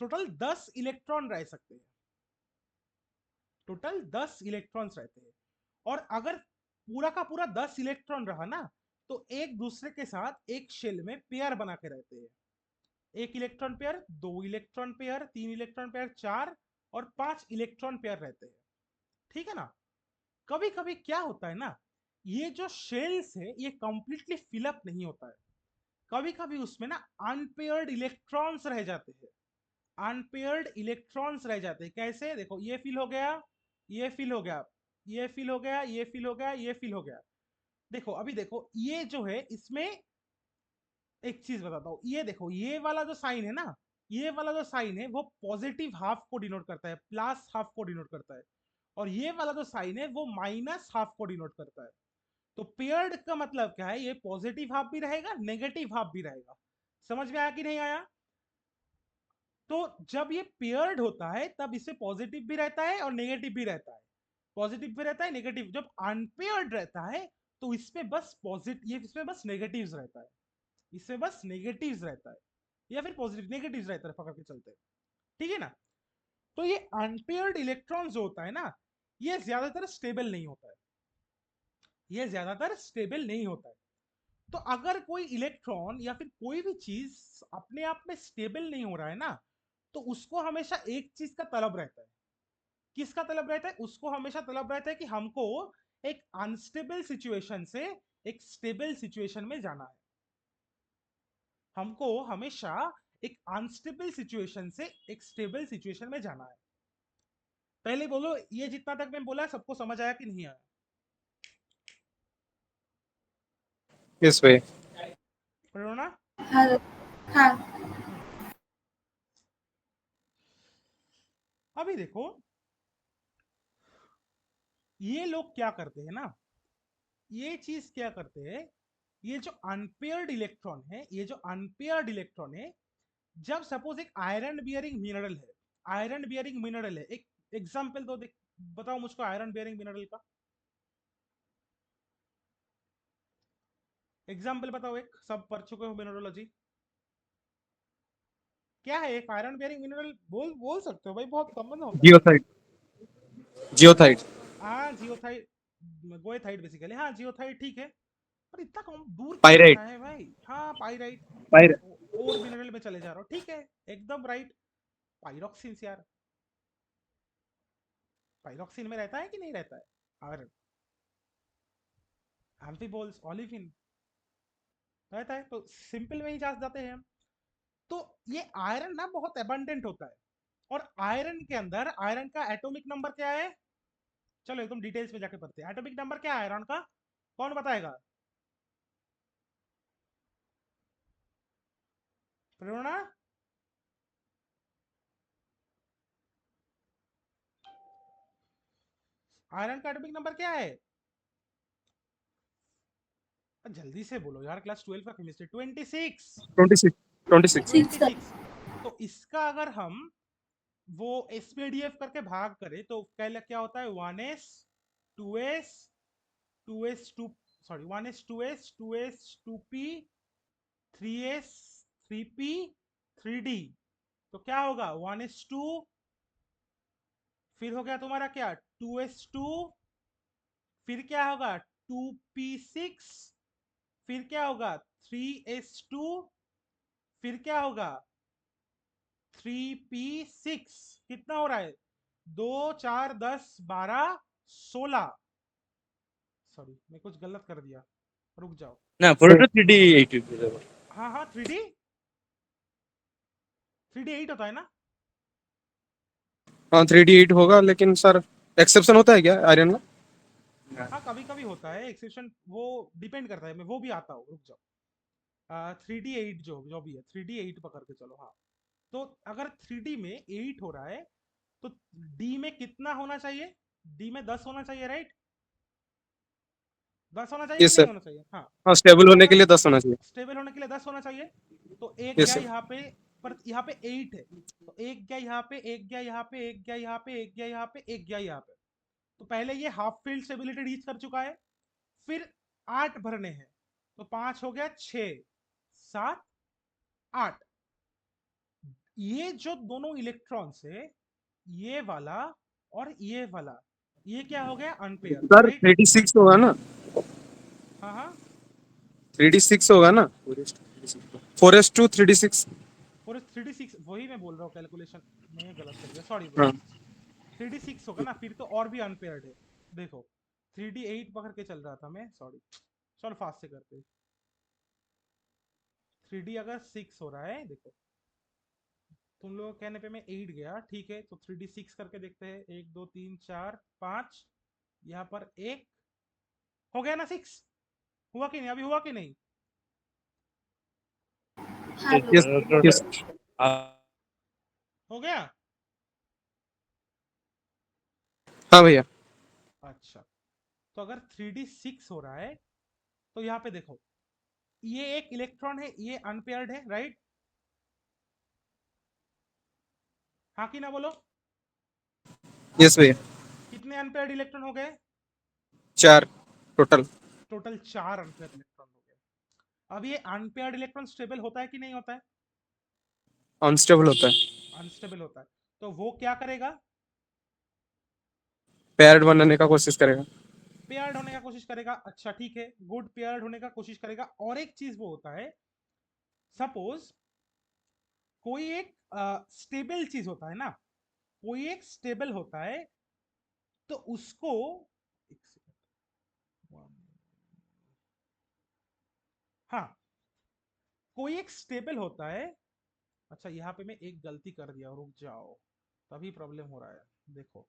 टोटल 10 इलेक्ट्रॉन रह सकते हैं, टोटल 10 इलेक्ट्रॉन्स रहते हैं। और अगर पूरा का पूरा 10 इलेक्ट्रॉन रहा ना, तो एक दूसरे के साथ एक शेल में पेयर बना के रहते हैं, एक electron pair, 2 electron pair, 3 electron pair, 4 और 5 इलेक्ट्रॉन पेयर रहते हैं, ठीक है ना। कभी कभी क्या होता है ना, ये जो शेल्स है ये कंप्लीटली फिलअप नहीं होता है, कभी कभी उसमें ना अनपेयर्ड इलेक्ट्रॉन्स रह जाते हैं, अनपेयर्ड इलेक्ट्रॉन्स रह जाते हैं। कैसे, देखो ये फिल हो गया, ये फिल हो गया, ये फिल हो गया, ये फिल हो गया, ये फिल हो गया। देखो अभी देखो ये जो है, इसमें एक चीज बताता हूँ, ये देखो ये वाला जो साइन है ना, ये वाला जो साइन है वो पॉजिटिव हाफ को डिनोट करता है, प्लस हाफ को डिनोट करता है, और ये वाला जो साइन है वो माइनस हाफ को डिनोट करता है। तो पेयर्ड का मतलब क्या है, ये पॉजिटिव हाफ भी रहेगा, नेगेटिव हाफ भी रहेगा। समझ में आया कि नहीं आया। तो जब ये पेयर्ड होता है तब इससे पॉजिटिव भी रहता है और नेगेटिव भी रहता है, पॉजिटिव भी रहता है, नेगेटिव। जब अनपेयर्ड रहता है तो इसमें बस पॉजिटिव, ये इसमें बस नेगेटिव्स रहता है, इसमें बस नेगेटिव्स रहता है, या फिर पॉजिटिव नेगेटिव्स रहता है, पकड़ के चलते हैं, ठीक है ना। तो ये अनपेयर्ड इलेक्ट्रॉन जो होता है ना, ये ज्यादातर स्टेबल नहीं होता है, ये ज्यादातर स्टेबल नहीं होता है। तो अगर कोई इलेक्ट्रॉन या फिर कोई भी चीज अपने आप में स्टेबल नहीं हो रहा है ना, तो उसको हमेशा एक चीज का तलब रहता है। किसका तलब रहता है, उसको हमेशा तलब रहता है कि हमको एक अनस्टेबल सिचुएशन से एक स्टेबल सिचुएशन में जाना है, हमको हमेशा एक अनस्टेबल सिचुएशन से एक स्टेबल सिचुएशन में जाना है। पहले बोलो, ये जितना तक मैं बोला सबको समझ आया कि नहीं आया। This way. पढ़ो ना। हाँ हाँ। अभी देखो ये लोग क्या करते हैं ना, ये चीज क्या करते हैं, ये जो अनपेयर्ड इलेक्ट्रॉन है, ये जो अनपेयर्ड इलेक्ट्रॉन है, जब सपोज एक आयरन बियरिंग मिनरल है, आयरन बियरिंग मिनरल है, एक एग्जांपल तो देख, बताओ मुझको आयरन बियरिंग मिनरल का एग्जांपल बताओ, एक सब पढ़ चुके हो मिनरोलॉजी, क्या है एक आयरन बियरिंग मिनरल, बोल बोल सकते हो भाई, बहुत कॉमन होता है। Geothite. Geothite. हाँ जियोथाइट, गोएथाइट बेसिकली, हाँ जियोथाइट ठीक है, पर इतना कम दूर क्यों Pyrite. जाना है भाई। हाँ पाइराइट, Pyrite. और मिनरल में चले जा रहा हो, ठीक है एकदम राइट। पाइरोक्सिन यार, पाइरोक्सिन में रहता है कि नहीं रहता है आयरन, एम्फीबॉल्स ओलिफिन रहता है, तो सिंपल में ही जा जाते हैं हम। तो ये आयरन ना बहुत एबंडेंट होता है, और आयरन के अंदर आयरन का एटॉमिक नंबर क्या है? चलो एकदम डिटेल्स में जाके पढ़ते हैं। एटॉमिक नंबर क्या है आयरन का, कौन बताएगा? प्रेरणा? आयरन का एटॉमिक नंबर क्या है? जल्दी से बोलो यार, क्लास 12 का केमिस्ट्री। 26। 26 26 6 सर। 26। तो इसका अगर हम वो एसपीडीएफ करके भाग करें तो क्या होता है? 1s 2s 2s 2, sorry 1s 2s 2s 2p 3s 3p 3d। तो क्या होगा? 1s2, फिर हो गया तुम्हारा क्या 2s2, फिर क्या होगा 2p6, फिर क्या होगा 3s2, फिर क्या होगा 3p6। कितना हो रहा है? 2 4 10 12 16। सॉरी मैं कुछ गलत कर दिया, रुक जाओ। না 42 3D 8 हाँ हाँ 3D 8 होता है ना? हाँ 3D8 होगा, लेकिन सर एक्सेप्शन होता है क्या आयरन का? हाँ कभी कभी होता है एक्सेप्शन, वो डिपेंड करता है, मैं वो भी आता हूँ, रुक जाओ। 3D 8 जो जो भी है 3D 8 पकड़ के चलो। हाँ, तो अगर 3D में 8 हो रहा है तो D में कितना होना चाहिए? D में 10 होना चाहिए, राइट? 10 होना चाहिए कि यस नहीं सर। होना चाहिए? हाँ। हाँ, स्टेबल तो होने के अगर लिए 10 होना चाहिए। स्टेबल होने के लिए 10 होना चाहिए, तो एक यस गया सर। यहाँ पे, पर यहाँ पे 8 है, तो एक गया यहाँ पे, एक गया यहाँ पे, एक गया यहाँ पे, एक गया यहाँ पे, एक गया यहाँ पे। तो पहले ये हाफ फील्ड स्टेबिलिटी रीच कर चुका है, फिर 8 भरने हैं, तो 5 हो गया, 6 7 8। ये जो दोनों इलेक्ट्रॉन्स है, ये वाला और ये वाला, ये क्या हो गया? Unpair, sir right? 3D6 होगा ना? हाँ हाँ 3D6 होगा ना? 4s2 3D6। और 3D6 वही मैं बोल रहा हूँ, कैलकुलेशन में गलत कर दिया, सॉरी ब्रो। हाँ 3D6 होगा ना, फिर तो और भी अनपेयर्ड है। देखो 3D 8 पकड़ के चल रहा था मैं, सॉरी। चलो फास्ट से करते। 3D अगर 6 हो रहा है, देखो तुम लोग कहने पे मैं 8 गया, ठीक है, तो 3D 6 करके देखते हैं। 1 2 3 4 5, यहाँ पर एक हो गया ना 6? हुआ कि नहीं? अभी हुआ कि नहीं? हाँ यस ब्रो। यस। हो गया। हाँ भैया। अच्छा, तो अगर 3D 6 हो रहा है तो यहाँ पे देखो, ये एक इलेक्ट्रॉन है, ये अनपेयर्ड है, राइट? हाँ कि ना बोलो? यस भैया। कितने अनपेयर्ड इलेक्ट्रॉन हो गए? 4 टोटल। टोटल 4 अनपेयर्ड इलेक्ट्रॉन हो गए। अब ये अनपेयर्ड इलेक्ट्रॉन स्टेबल होता है कि नहीं होता है? अनस्टेबल होता है। अनस्टेबल होता है, तो वो क्या करेगा? पेयर्ड बनने का कोशिश करेगा। पेयर्ड होने का कोशिश करेगा। अच्छा ठीक है, गुड, पेयर्ड होने का कोशिश करेगा। और एक चीज वो होता है, सपोज कोई एक स्टेबल चीज होता है ना, कोई एक स्टेबल होता है, तो उसको एक सेकंड, हाँ, कोई एक स्टेबल होता है। अच्छा यहाँ पे मैं एक गलती कर दिया, रुक जाओ, तभी प्रॉब्लम हो रहा है। देखो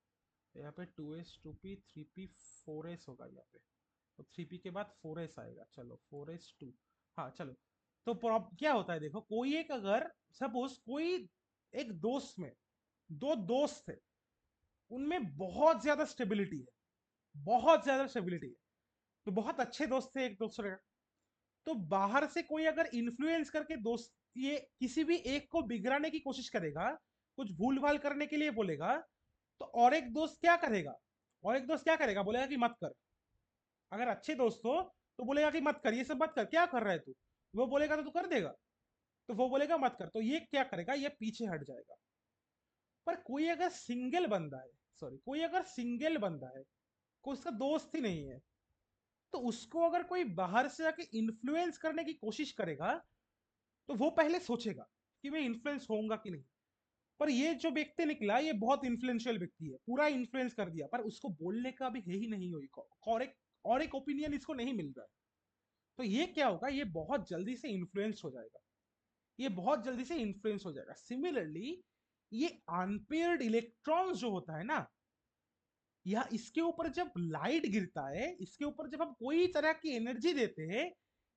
यहाँ पे 2s 2p 3p 4s होगा यहाँ पे, तो 3p के बाद 4s आएगा। चलो 4s 2, हाँ चलो। तो क्या होता है, देखो कोई एक, अगर सपोज कोई एक दोस्त में दो दोस्त है, उनमें बहुत ज्यादा स्टेबिलिटी है, बहुत ज्यादा स्टेबिलिटी है, तो बहुत अच्छे दोस्त थे एक दूसरे का। तो बाहर से कोई अगर इन्फ्लुएंस करके दोस्त, ये किसी भी एक को बिगड़ाने की कोशिश करेगा, कुछ भूल भाल करने के लिए बोलेगा, तो और एक दोस्त क्या करेगा? और एक दोस्त क्या करेगा? बोलेगा कि मत कर। अगर अच्छे दोस्त हो तो बोलेगा कि मत कर, ये सब मत कर, क्या कर रहा है तू? वो बोलेगा तो तू कर देगा, तो वो बोलेगा मत कर, तो ये क्या करेगा? ये पीछे हट जाएगा। पर कोई अगर सिंगल बंदा है, सॉरी, कोई अगर सिंगल बंदा है, कोई उसका दोस्त ही नहीं है, तो उसको अगर कोई बाहर से आके इन्फ्लुएंस करने की कोशिश करेगा, तो वो पहले सोचेगा कि मैं इन्फ्लुएंस होऊंगा कि नहीं। पर ये जो व्यक्ति निकला, ये बहुत इन्फ्लुएंशियल व्यक्ति है, पूरा इन्फ्लुएंस कर दिया, पर उसको बोलने का भी है ही नहीं हुई, करेक्ट? और एक ओपिनियन इसको नहीं मिल रहा है, तो ये क्या होगा, ये बहुत जल्दी से इन्फ्लुएंस हो जाएगा, ये बहुत जल्दी से इन्फ्लुएंस हो जाएगा। सिमिलरली ये अनपेयर्ड इलेक्ट्रॉन्स जो होता है ना, या इसके ऊपर जब लाइट गिरता है, इसके ऊपर जब हम कोई तरह की एनर्जी देते हैं,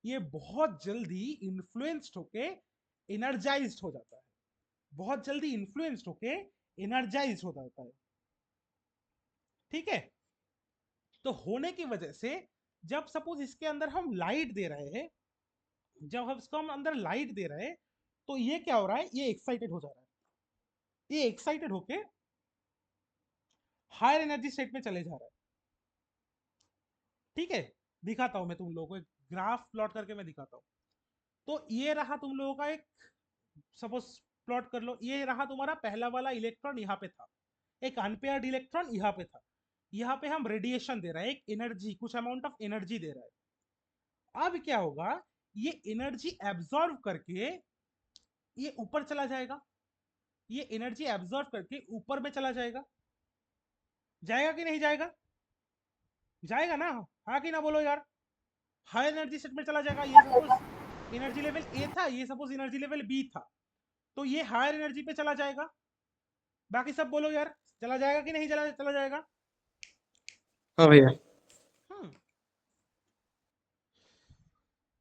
ये बहुत जल्दी इन्फ्लुएंस्ड होके एनर्जाइज्ड हो जाता है, बहुत जल्दी इन्फ्लुएंस्ड होके एनर्जाइज्ड हो जाता है। ठीक है, तो होने की वजह से जब सपोज इसके अंदर हम लाइट दे रहे हैं, जब हम इसको हम अंदर लाइट दे रहे हैं, तो ये क्या हो रहा है, ये एक्साइटेड हो जा रहा है, ये एक्साइटेड होके हायर एनर्जी स्टेट में चले जा रहा है। ठीक है, दिखाता हूं मैं तुम लोगों को, एक ग्राफ प्लॉट करके मैं दिखाता हूं। तो ये रहा तुम लोगों का एक, सपोज प्लॉट कर लो, ये रहा तुम्हारा पहला वाला इलेक्ट्रॉन, यहाँ पे था एक अनपेयर्ड इलेक्ट्रॉन, यहाँ पे था, यहाँ पे हम रेडिएशन दे रहे हैं, एक एनर्जी, कुछ अमाउंट ऑफ एनर्जी दे रहा है। अब क्या होगा, ये एनर्जी एब्जॉर्व करके ये ऊपर चला जाएगा, ये एनर्जी एब्जॉर्व करके ऊपर में चला जाएगा, जाएगा कि नहीं जाएगा, जाएगा ना, हाँ कि ना बोलो यार, हाई एनर्जी सेट में चला जाएगा। ये सपोज एनर्जी लेवल ए था, ये सपोज एनर्जी लेवल बी था, तो ये हायर एनर्जी पे चला जाएगा। बाकी सब बोलो यार, चला जाएगा कि नहीं चला जाएगा? हाँ भैया। हम्म,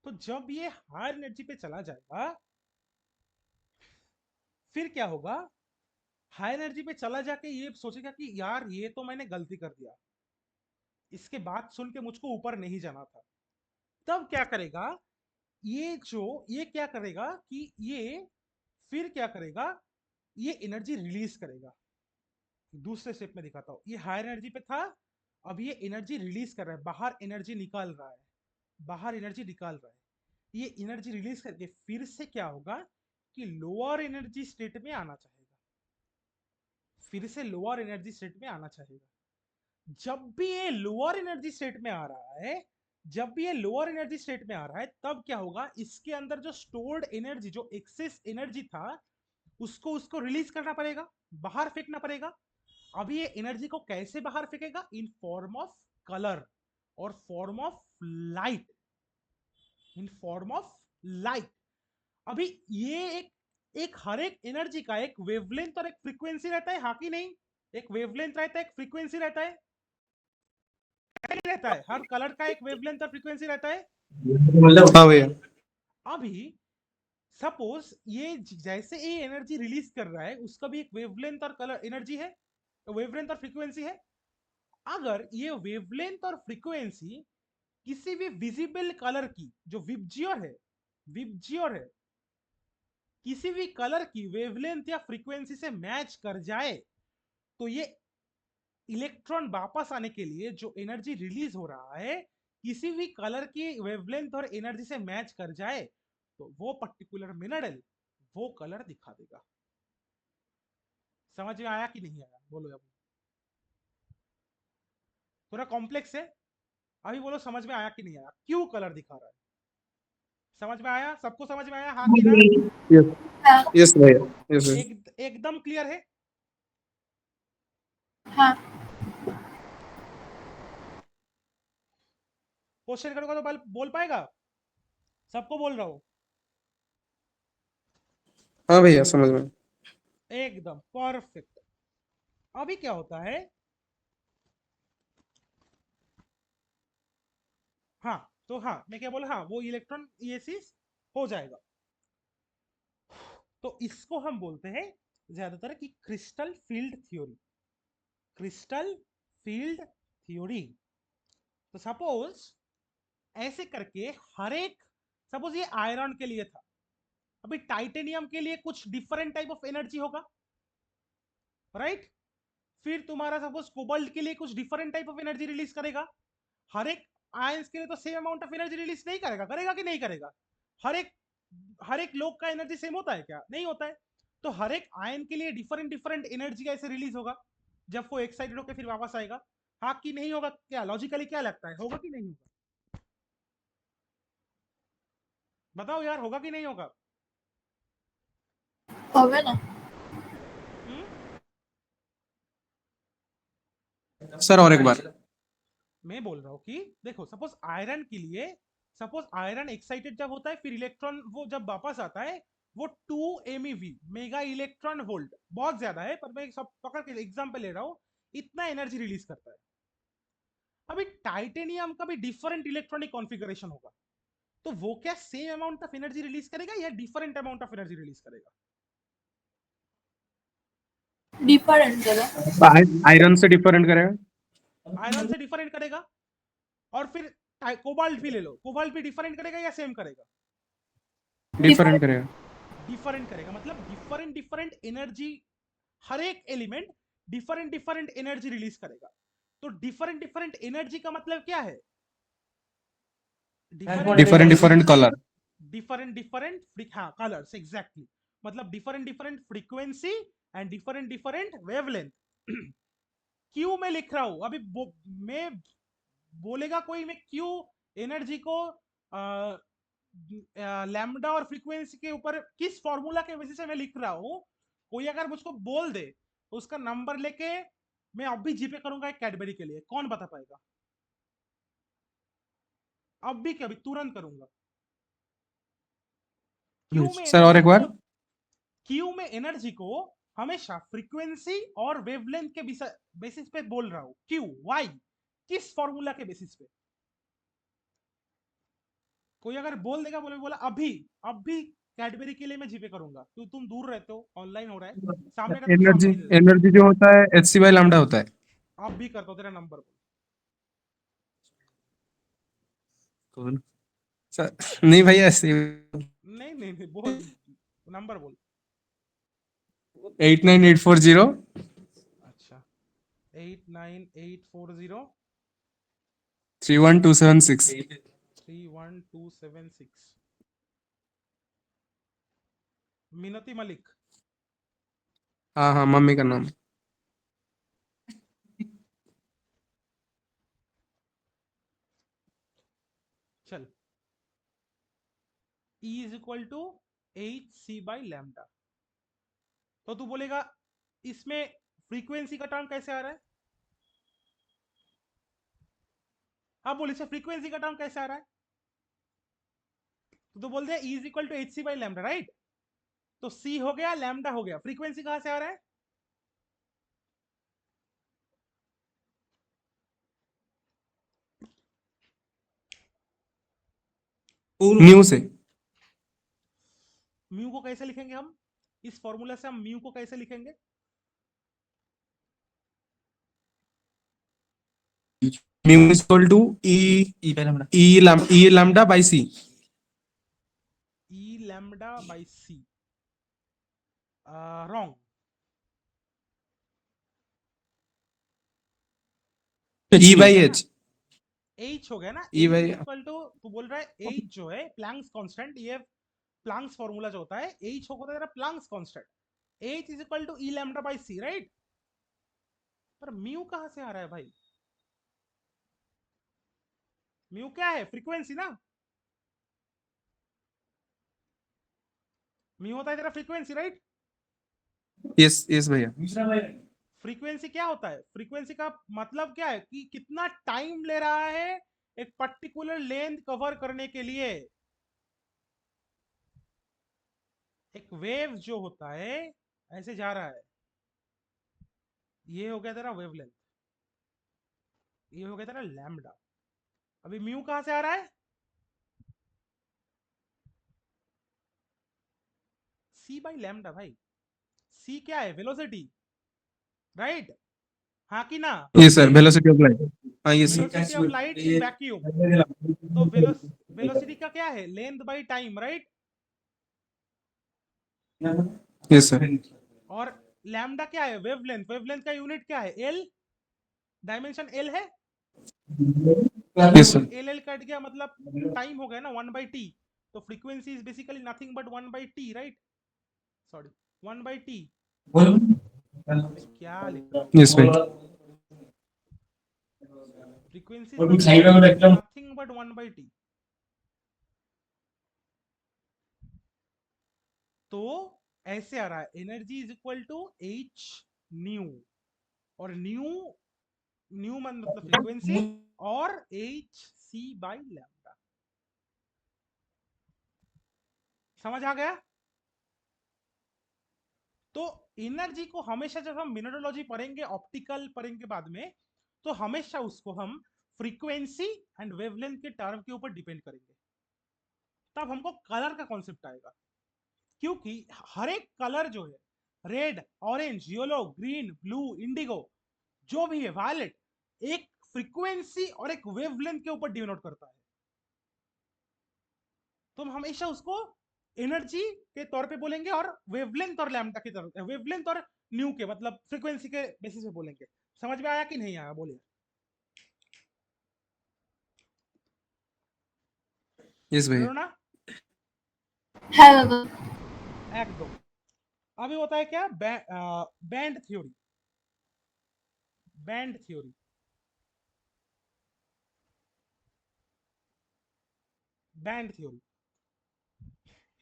तो जब ये हायर एनर्जी पे चला जाएगा, फिर क्या होगा, हाई एनर्जी पे चला जाके ये सोचेगा कि यार ये तो मैंने गलती कर दिया, इसके बात सुन के मुझको ऊपर नहीं जाना था। तब क्या करेगा, ये क्या करेगा कि ये फिर क्या करेगा, ये एनर्जी रिलीज करेगा। दूसरे स्टेप में दिखाता हूं, ये हायर एनर्जी पे था, अब ये एनर्जी रिलीज कर रहा है, बाहर एनर्जी निकाल रहा है, बाहर एनर्जी निकाल रहा है। ये एनर्जी रिलीज करके फिर से क्या होगा कि लोअर एनर्जी स्टेट में आना चाहेगा, फिर से लोअर एनर्जी स्टेट में आना चाहेगा। जब भी ये लोअर एनर्जी स्टेट में आ रहा है, जब भी ये लोअर एनर्जी स्टेट में आ रहा है, तब क्या होगा, इसके अंदर जो स्टोर्ड एनर्जी, जो एक्सेस एनर्जी था, उसको रिलीज करना पड़ेगा, बाहर फेंकना पड़ेगा। अब ये एनर्जी को कैसे बाहर फेंकेगा, इन फॉर्म ऑफ कलर और form of light, in form of light. अभी ये एक हर एक एनर्जी का एक वेवलेंथ और एक फ्रीक्वेंसी रहता है, हाँ कि नहीं? एक वेवलेंथ रहता है, एक फ्रीक्वेंसी रहता है, रहता है, हर कलर का एक वेवलेंथ और फ्रीक्वेंसी रहता है। हाँ भैया। अभी सपोज ये जैसे ये एनर्जी रिलीज कर रहा है, उसका भी एक वेवलेंथ और कलर एनर्जी है, वेवलेंथ और फ्रीक्वेंसी है। अगर ये वेवलेंथ और फ्रीक्वेंसी किसी भी विजिबल कलर की, जो विबजियोर है, किसी भी कलर की वेवलेंथ या फ्रीक्वेंसी से मैच कर जाए, तो ये इलेक्ट्रॉन वापस आने के लिए जो एनर्जी रिलीज हो रहा है, किसी भी कलर की वेवलेंथ और एनर्जी से मैच कर जाए, तो वो पर्टिकुलर मिनरल वो कलर दिखा देगा। समझ में आया कि नहीं आया, बोलो अब। थोड़ा कॉम्प्लेक्स है, अभी बोलो समझ में आया कि नहीं आया, क्यों कलर दिखा रहा है? समझ में आया, सबको समझ में आया, हाँ कि ना? यस भैया, यस भैया। एकदम क्लियर है। हाँ क्वेश्चन करूंगा तो बोल पाएगा? सबको बोल रहा हूं। हाँ भैया, समझ में। एकदम परफेक्ट। अभी क्या होता है, हाँ तो हाँ मैं क्या बोला, हाँ वो इलेक्ट्रॉन ये चीज हो जाएगा। तो इसको हम बोलते हैं ज्यादातर कि crystal field theory, crystal field theory. तो सपोज ऐसे करके हर एक, सपोज ये आयरन के लिए था, अभी टाइटेनियम के लिए कुछ डिफरेंट टाइप ऑफ एनर्जी होगा, राइट? फिर तुम्हारा सपोज कोबाल्ट के लिए कुछ different type of energy release करेगा। हर एक आयंस के लिए तो same amount of energy release नहीं करेगा, करेगा कि नहीं करेगा? हर एक लोग का एनर्जी सेम होता है क्या? नहीं होता है। तो हर एक आयन के लिए डिफरेंट डिफरेंट एनर्जी कैसे रिलीज होगा जब वो एक्साइटेड होकर फिर वापस आएगा, हाँ कि नहीं होगा? क्या लॉजिकली क्या लगता है, होगा कि नहीं होगा? बताओ यार, होगा कि नहीं होगा? होगा ना। सर और एक बार। मैं बोल रहा हूँ कि देखो सपोज आयरन के लिए, सपोज आयरन एक्साइटेड जब होता है फिर इलेक्ट्रॉन वो जब वापस आता है वो 2 MeV मेगा इलेक्ट्रॉन वोल्ट बहुत ज्यादा है, पर मैं सब पकड़ के एग्जांपल ले रहा हूँ, इतना एनर्जी रिलीज करता है। अभी टाइटेनियम का भी डिफरेंट इलेक्ट्रॉनिक कॉन्फ़िगरेशन होगा, तो वो क्या same amount of energy release करेगा या different amount of energy release करेगा? डिफरेंट करेगा। आयरन से डिफरेंट करेगा। आयरन से डिफरेंट करेगा। और फिर कोबाल्ट भी ले लो, कोबाल्ट भी डिफरेंट करेगा या सेम करेगा? डिफरेंट करेगा। डिफरेंट करेगा, मतलब डिफरेंट डिफरेंट एनर्जी, हर एक element different different energy release करेगा। तो डिफरेंट डिफरेंट एनर्जी का मतलब क्या है? Different different colour. Different different हाँ कलर्स एग्जैक्टली, मतलब different different frequency and different different wavelength. क्यों मैं लिख रहा हूं अभी मैं बोलेगा कोई मैं क्यों एनर्जी को लैम्डा और फ्रीक्वेंसी के ऊपर किस फॉर्मूला के वजह से मैं लिख रहा हूं, कोई अगर मुझको बोल दे तो उसका नंबर लेके मैं अब भी जीपे करूंगा एक कैडबरी के लिए, कौन बता पाएगा? अब भी क्या, अभी तुरंत करूंगा। क्यों मैं सर और एनर्जी एक बार। क्यों मैं एनर्जी को हमेशा फ्रीक्वेंसी और वेवलेंथ के बेसिस पे बोल रहा हूं? क्यों, व्हाई, किस फॉर्मूला के बेसिस पे? कोई अगर बोल देगा, बोला अभी अब भी कैडबरी के लिए मैं जीपे करूंगा, तो तुम दूर रहते हो, ऑनलाइन हो रहा है, सामने का तो एनर्जी सामने ही दे देता। एनर्जी जो होता है Hc/λ होता है। अब भी करता हूं, तेरा नंबर बोल। कौन? सर नहीं भैया ऐसे। नहीं नहीं नहीं बोल, नंबर बोल। 89840 अच्छा 89840 31276। 31276। मिनती मलिक। हाँ हाँ मम्मी का नाम। चल E is equal to Hc/λ। तो तू बोलेगा इसमें फ्रीक्वेंसी का टर्म कैसे आ रहा है? हाँ बोल, इसमें फ्रीक्वेंसी का टर्म कैसे आ रहा है? तो बोल दे E is equal to Hc/λ, right? तो C हो गया, लैम्डा हो गया, फ्रीक्वेंसी कहां से आ रहा है? म्यू से। म्यू को कैसे लिखेंगे हम? इस फॉर्मूला से हम म्यू को कैसे लिखेंगे? Mu is equal to E lambda by C. E lambda by C। Wrong. E by H. H हो गया ना, E H by. Is equal to, तू बोल रहा है H जो है प्लैंक्स कांस्टेंट, ये प्लैंक्स फॉर्मूला जो होता है H होता है तेरा Planck's constant, H is equal to E lambda by C, right? पर म्यू कहां से आ रहा है भाई? म्यू क्या है? फ्रीक्वेंसी ना। म्यू होता है तेरा फ्रीक्वेंसी, राइट? यस यस भैया। फ्रीक्वेंसी क्या होता है? फ्रीक्वेंसी का मतलब क्या है कि कितना टाइम ले रहा है एक पर्टिकुलर लेंथ कवर करने के लिए। एक वेव जो होता है ऐसे जा रहा है, ये हो गया तेरा वेवलेंथ, ये हो गया तेरा लैम्डा। अभी म्यू कहां से आ रहा है? C/λ भाई। C क्या है? Velocity, right? हाँ कि ना? Yes sir, velocity of light. हाँ yes velocity of light in vacuum. तो वेलोसिटी का क्या है? Length by time, right? Yes sir. और लैम्डा क्या है? वेवलेंथ। वेवलेंथ का यूनिट क्या है? एल, डायमेंशन एल है। Yes sir. L L cut गया, मतलब टाइम हो गया ना, 1/t। तो frequency is basically nothing but 1/t, right? Sorry, 1/t। मैं क्या लिख रहा हूँ? यस भाई। Frequency is nothing but 1/t। तो ऐसे आ रहा है energy is equal to H nu, और न्यू न्यू मतलब फ्रीक्वेंसी और एच सी बाई लैम्डा। समझ आ गया? तो एनर्जी को हमेशा जब हम मिनरोलॉजी पढ़ेंगे, ऑप्टिकल पढ़ेंगे बाद में, तो हमेशा उसको हम फ्रीक्वेंसी एंड वेवलेंथ के टर्म के ऊपर डिपेंड करेंगे, तब हमको कलर का कॉन्सेप्ट आएगा। क्योंकि हर एक कलर जो है, red, orange, yellow, green, blue, Indigo, जो भी है, वायलेट, एक फ्रीक्वेंसी और एक वेवलेंथ के ऊपर डिनोट करता है। तो हम हमेशा उसको एनर्जी के तौर पे बोलेंगे और वेवलेंथ और लैम्डा की तरफ, वेवलेंथ और न्यू के मतलब फ्रीक्वेंसी के बेसिस पे बोलेंगे। समझ में आया कि नहीं आया? बोलिए। यस भैया। प्रेरणा? है बाबा। एकदम। अभी होता है क्या, band theory. Band theory, band theory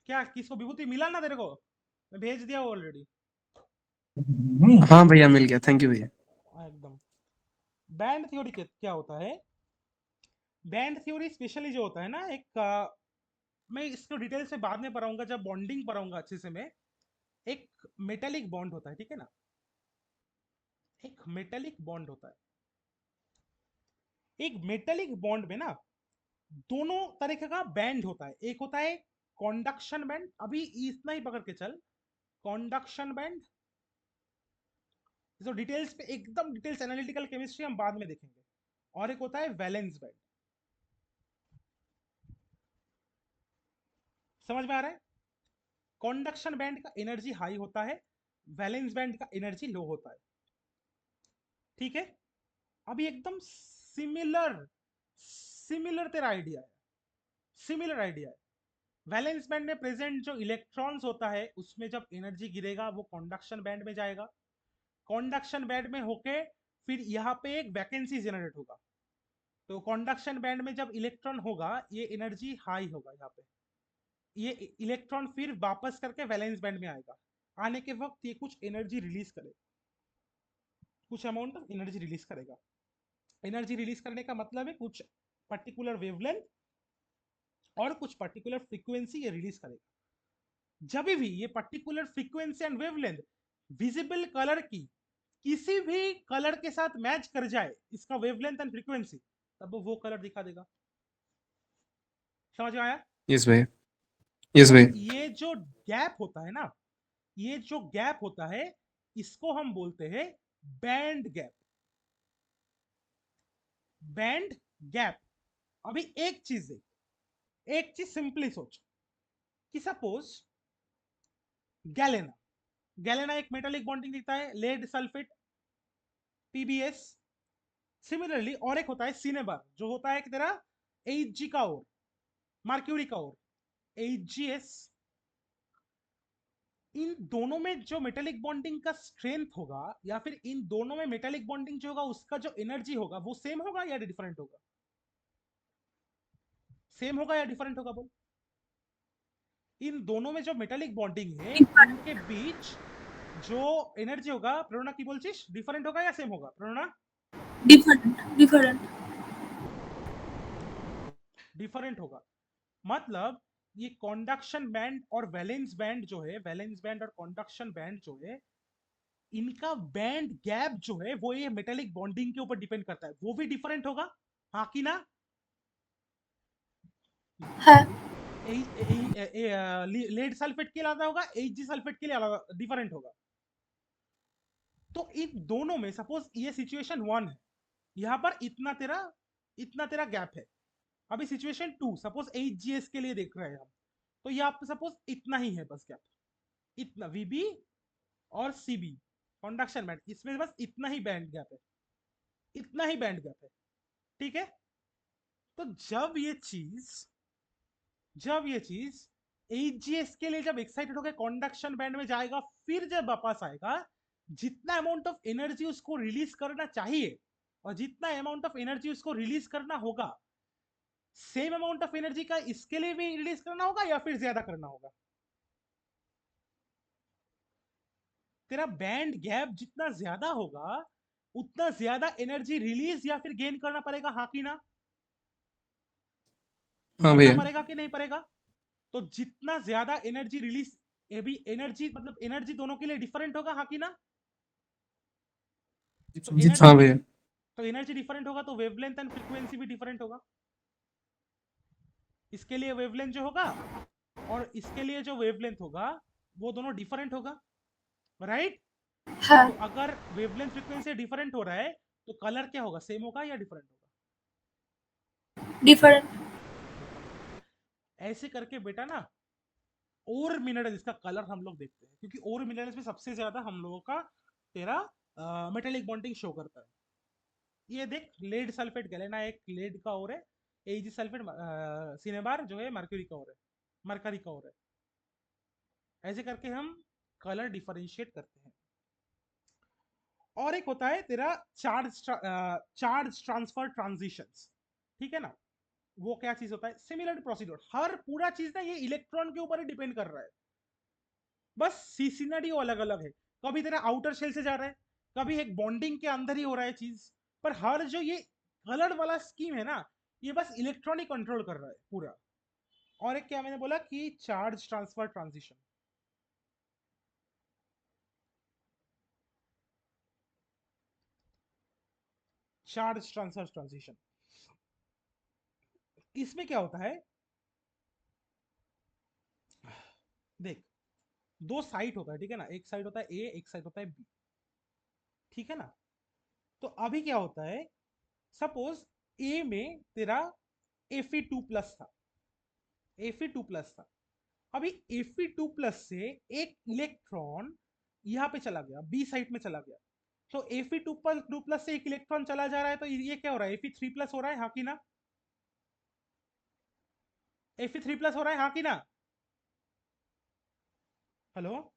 क्या किसको विभूति मिला ना तेरे को? मैं भेज दिया ऑलरेडी। हाँ भैया मिल गया, थैंक यू भैया। एकदम। बैंड थ्योरी क्या होता है? बैंड थ्योरी स्पेशली जो होता है ना, एक मैं इसको डिटेल से बाद में पढ़ाऊंगा, जब बॉन्डिंग पढ़ाऊंगा अच्छे से मैं। एक मेटेलिक बॉन्ड होता है, ठीक है ना? एक मेटेलिक बॉन्ड होता है। एक मेटेलिक बॉन्ड में ना दोनों तरीके का बैंड होता है। एक होता है कंडक्शन बैंड, अभी इतना ही पकड़ के चल, कंडक्शन बैंड। जो डिटेल्स पे एकदम डिटेल्स एनालिटिकल केमिस्ट्री हम बाद में देखेंगे। और एक होता है वैलेंस बैंड। समझ में आ रहा है? कंडक्शन बैंड का एनर्जी हाई होता है, वैलेंस बैंड का एनर्जी लो होता है। ठीक है? अभी एकदम सिमिलर सिमिलर तेरा आइडिया है, सिमिलर आइडिया है। वैलेंस बैंड में प्रेजेंट जो इलेक्ट्रॉन्स होता है, उसमें जब एनर्जी गिरेगा वो कंडक्शन बैंड में जाएगा। कंडक्शन बैंड में होके फिर यहाँ पे एक वैकेंसी जनरेट होगा। तो कंडक्शन बैंड में जब इलेक्ट्रॉन होगा, ये एनर्जी हाई होगा यहाँ पे। ये इलेक्ट्रॉन फिर वापस करके वैलेंस बैंड में आएगा। आने के वक्त ये कुछ एनर्जी रिलीज करेगा, कुछ अमाउंट ऑफ एनर्जी रिलीज करेगा। एनर्जी रिलीज करने का मतलब है कुछ पर्टिकुलर वेवलेंथ और कुछ पर्टिकुलर फ्रीक्वेंसी ये रिलीज करेगा। जब भी ये particular frequency and wavelength visible colour की किसी भी कलर के साथ मैच कर जाए, इसका वेवलेंथ एंड फ्रीक्वेंसी, तब वो कलर दिखा देगा। समझ में आया? यस भैया। यस और भैया। ये जो गैप होता है ना, ये जो गैप होता है, इसको हम बोलते हैं बैंड गैप। Band gap. अभी एक चीज है, एक चीज सिंपली सोच कि सपोज गैलेना, गैलेना एक मेटालिक बॉन्डिंग दिखता है, लेड सल्फेट, पीबीएस। सिमिलरली और एक होता है सिनेबर, जो होता है कि तेरा एच का और मार्क्यूरी का और एच। इन दोनों में जो मेटालिक बॉन्डिंग का स्ट्रेंथ होगा, या फिर इन दोनों में मेटालिक बॉन्डिंग जो होगा उसका जो एनर्जी होगा, वो सेम होगा या डिफरेंट होगा? सेम होगा या डिफरेंट होगा? बोल। इन दोनों में जो मेटालिक बॉन्डिंग है, इनके बीच जो एनर्जी होगा, प्रेरणा की बोलছিস, डिफरेंट होगा या सेम होगा? प्रेरणा? Different different. डिफरेंट होगा। मतलब ये कंडक्शन बैंड और वैलेंस बैंड जो है, वैलेंस बैंड और कंडक्शन बैंड जो है, इनका बैंड गैप जो है वो ये मेटालिक बॉन्डिंग के ऊपर डिपेंड करता है, वो भी डिफरेंट होगा। हाँ कि ना? है। लेड सल्फेट के लिए अलग होगा, एच सल्फेट के लिए अलग डिफरेंट होगा। तो इन दोनों में सपोज ये सिचुएशन 1 है, यहां पर इतना तेरा गैप है। अभी सिचुएशन 2, सपोज एच के लिए देख रहे हैं हम, तो यहाँ पे सपोज इतना ही है बस गैप, इतना वीबी और सीबी कंडक्शन बैंड, इसमें बस इतना ही बैंड गैप है, इतना ही बैंड गैप है। ठीक है? तो जब ये चीज एच के लिए जब एक्साइटेड होकर कंडक्शन बैंड में जाएगा, फिर जब वापस आएगा, जितना अमाउंट ऑफ एनर्जी उसको रिलीज करना चाहिए और जितना अमाउंट ऑफ एनर्जी उसको रिलीज करना होगा, सेम अमाउंट ऑफ एनर्जी का इसके लिए भी रिलीज करना होगा या फिर ज्यादा करना होगा? तेरा बैंड गैप जितना ज्यादा होगा, उतना ज्यादा एनर्जी रिलीज या फिर गेन करना पड़ेगा, हाँ कि ना? हाँ करना भैया। पड़ेगा कि नहीं पड़ेगा? तो जितना ज्यादा एनर्जी रिलीज, ये भी एनर्जी मतलब एनर्जी दोनों के लिए डिफरेंट होगा, हाँ कि ना? तो एनर्जी हाँ भैया। तो एनर्जी डिफरेंट होगा तो वेवलेंथ एंड फ्रीक्वेंसी भी डिफरेंट होगा। इसके लिए वेवलेंथ जो होगा और इसके लिए जो वेवलेंथ होगा वो दोनों डिफरेंट होगा, राइट? हाँ, तो अगर वेवलेंथ फ्रीक्वेंसी डिफरेंट हो रहा है तो कलर क्या होगा, सेम होगा या डिफरेंट होगा? डिफरेंट। डिफरेंट। ऐसे करके बेटा ना और मिनरल्स का कलर हम लोग देखते हैं, क्योंकि और मिनरल्स में सबसे ज्यादा हम लोगों का तेरा मेटेलिक बॉन्डिंग शो करता है। ये देख, लेड सल्फेट गैलेना एक लेड का और है, एजी सल्फेट सिनेबार जो है मरकरी का और है, मरकरी का और है। ऐसे करके हम कलर डिफरेंशिएट करते हैं। और एक होता है तेरा चार्ज ट्रांसफर ट्रांजिशंस, ठीक है ना? वो क्या चीज होता है? सिमिलर प्रोसीड्यूर, हर पूरा चीज ना ये इलेक्ट्रॉन के ऊपर ही डिपेंड कर रहा है, बस सिनेरियो अलग अलग है। कभी तेरा आउटर शेल से जा रहा है, कभी एक बॉन्डिंग के अंदर ही हो रहा है चीज, पर हर जो ये कलर वाला स्कीम है ना, ये बस इलेक्ट्रॉन ही कंट्रोल कर रहा है पूरा। और एक क्या मैंने बोला कि charge transfer transition, charge transfer transition, इसमें क्या होता है? देख, दो साइट होता है, ठीक है ना? एक साइड होता है ए, एक साइड होता है बी, ठीक है ना? तो अभी क्या होता है, सपोज ए में तेरा Fe2+ था, Fe2+ था। अभी Fe2+ से एक इलेक्ट्रॉन यहाँ पे चला गया, बी साइड में चला गया। तो Fe2+ से एक इलेक्ट्रॉन चला जा रहा है, तो ये क्या हो रहा है? Fe3+ हो रहा है, हाँ कि ना? Fe3+ हो रहा है, हाँ कि ना? हेलो?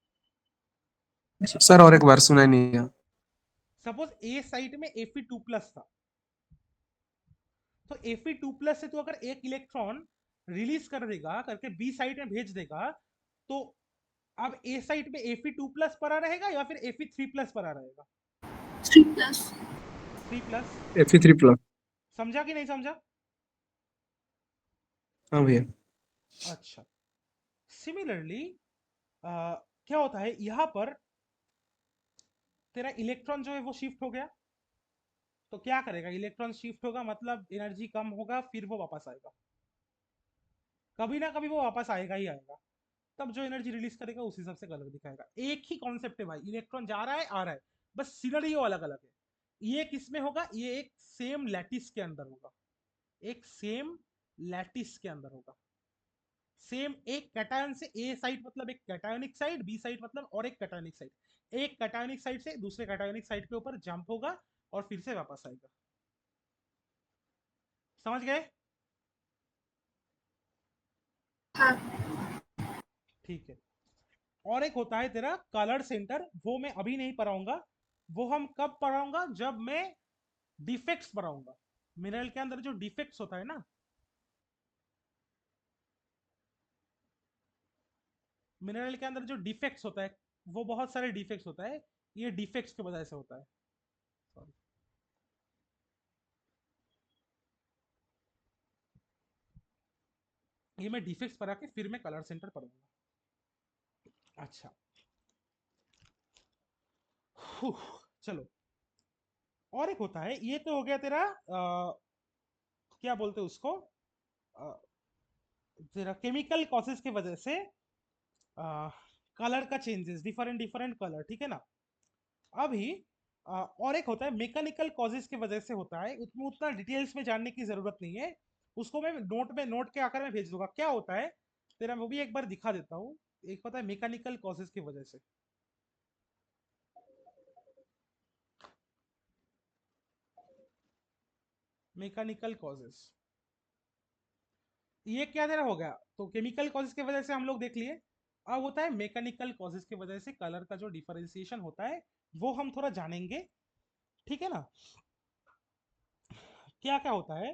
सर और एक बार सुना नहीं है। सपोज ए साइड में Fe2+ था, तो Fe2+ से तो अगर एक इलेक्ट्रॉन रिलीज कर देगा करके बी साइड में भेज देगा, तो अब ए साइड में Fe2+ पड़ा रहेगा या फिर Fe3+ पड़ा रहेगा? 3+। 3+। Fe3+। समझा कि नहीं समझा? हाँ भैया। अच्छा, सिमिलरली क्या होता है यहाँ पर, तेरा इलेक्ट्रॉन जो है वो शिफ्ट हो गया, तो क्या करेगा? इलेक्ट्रॉन शिफ्ट होगा मतलब एनर्जी कम होगा, फिर वो वापस आएगा, कभी ना कभी वो वापस आएगा ही आएगा। तब जो एनर्जी रिलीज करेगा उस हिसाब से कलर दिखाएगा। एक ही कॉन्सेप्ट है भाई, इलेक्ट्रॉन जा रहा है आ रहा है, बस सिनेरियो अलग अलग है। ये किस में होगा? ये एक सेम लैटिस के अंदर होगा, एक सेम लैटिस के अंदर होगा। सेम एक कैटायन से ए साइड मतलब एक कैटायनिक साइड, बी साइड मतलब और एक कैटायनिक साइड, एक कैटायनिक साइड से दूसरे कैटायनिक साइड के ऊपर जंप होगा और फिर से वापस आएगा। समझ गए? हाँ, ठीक है। और एक होता है तेरा कलर सेंटर, वो मैं अभी नहीं पढ़ाऊंगा, वो हम कब पढ़ाऊंगा? जब मैं डिफेक्ट्स पढ़ाऊंगा। मिनरल के अंदर जो डिफेक्ट्स होता है ना, मिनरल के अंदर जो डिफेक्ट्स होता है, वो बहुत सारे डिफेक्ट्स होता है, ये डिफेक्ट्स की वजह से होता है। सॉरी, ये मैं डिफेक्ट्स पढ़ा के फिर मैं कलर सेंटर पढ़ूंगा। अच्छा, चलो। और एक होता है, ये तो हो गया तेरा क्या बोलते हैं उसको, अ, तेरा केमिकल कॉसेस की वजह से कलर का चेंजेस, डिफरेंट डिफरेंट कलर, ठीक है ना? अभी और एक होता है मैकेनिकल कॉजेस की वजह से होता है, उसमें उतना डिटेल्स में जानने की जरूरत नहीं है, उसको मैं नोट के आकर में भेज दूंगा। क्या होता है तेरा, वो भी एक बार दिखा देता हूँ। एक होता है मैकेनिकल कॉजेस की वजह से, मैकेनिकल कॉजेस, ये क्या तेरा हो गया? तो केमिकल कॉजेस की वजह से हम लोग देख लिए। अब होता है मैकेनिकल कॉजेस की वजह से कलर का जो डिफरेंशिएशन होता है, वो हम थोड़ा जानेंगे, ठीक है ना? क्या क्या होता है?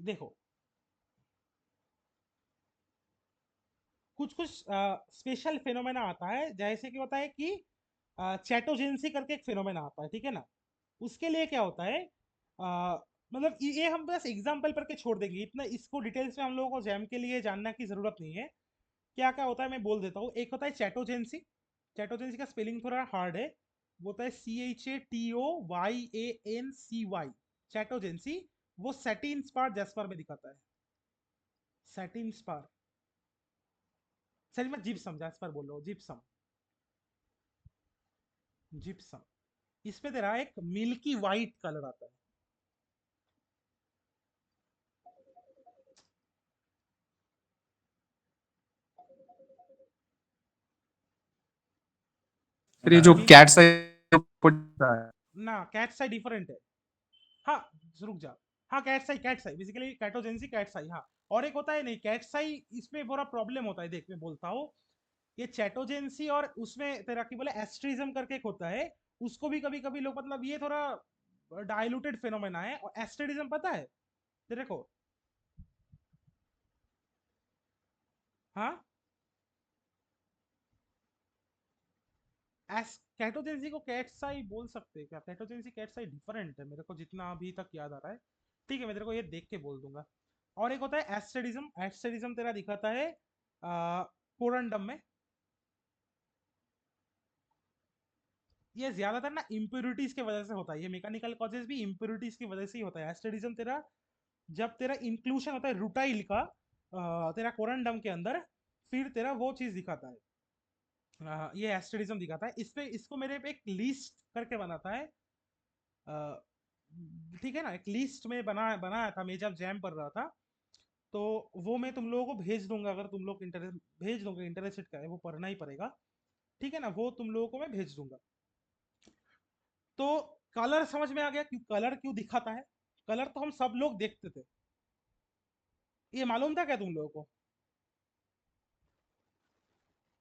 देखो, कुछ कुछ स्पेशल फेनोमेना आता है, जैसे कि होता है कि चैटोजेंसी करके एक फेनोमेना आता है, ठीक है ना। उसके लिए क्या होता है, मतलब ये हम बस एग्जाम्पल पर के छोड़ देंगे, इतना इसको डिटेल्स में हम लोगों को जैम के लिए जानना की जरूरत नहीं है। क्या क्या होता है मैं बोल देता हूँ। एक होता है चैटोजेंसी। चैटोजेंसी का स्पेलिंग थोड़ा हार्ड है, वो होता है CHATOYANCY। चैटोजेंसी वो सैटिन स्पार जैस्पर में दिखाता है। सैटिन स्पार, सॉरी मैं जिप्सम जैस्पर बोल रहा हूँ, जिप्सम। जिप्सम इसमें तेरा एक मिल्की वाइट कलर आता है। फिर ये जो मिल कैट साई है, ना कैट साई डिफरेंट है। हाँ रुक जा। हाँ कैट साई बेसिकली कैटोजेंसी कैट साई, हाँ। और एक होता है नहीं कैट साई, इसमें थोड़ा प्रॉब्लम होता है, देख मैं बोलता हूँ। ये चैटोजेंसी और उसमें तेरा की बोले एस्ट्रिज्म करके एक होता है, उसको भी कभी कभी लोग, मतलब ये थोड़ा डाइल्यूटेड फिनोमेना है। और एस्ट्रिज्म पता है तेरे को? हाँ, एस कैटोजेंसी को कैट साई बोल सकते हैं क्या? कैटोजेंसी कैट साई डिफरेंट है मेरे को जितना अभी तक याद आ रहा है। ठीक है मैं तेरे को ये देख के बोल दूंगा। और एक होता है एस्टेडिज्म। एस्टेडिज्म तेरा दिखाता है कोरंडम में। ये ज्यादातर ना इम्प्योरिटीज की वजह से होता है, ये मैकेनिकल कॉजेज भी इम्प्योरिटीज की वजह से ही होता है। एस्टेडिज्म तेरा जब तेरा इंक्लूशन होता है रूटाइल का तेरा कोरंडम के अंदर, फिर तेरा वो चीज दिखाता है। ये एस्टेडिज्म दिखाता है। इस पे इसको मेरे पे एक लिस्ट करके बनाता है, ठीक है ना। एक लिस्ट में बनाया था मैं जब जैम कर रहा था। तो वो मैं तुम लोगों को भेज दूंगा, अगर तुम लोग इंटरेस्ट भेज दोगे, इंटरेस्टेड का है वो पढ़ना ही पड़ेगा, ठीक है ना। वो तुम लोगों को मैं भेज दूंगा। तो कलर समझ में आ गया क्यों कलर क्यों दिखाता है? कलर तो हम सब लोग देखते थे, ये मालूम था क्या तुम लोगों को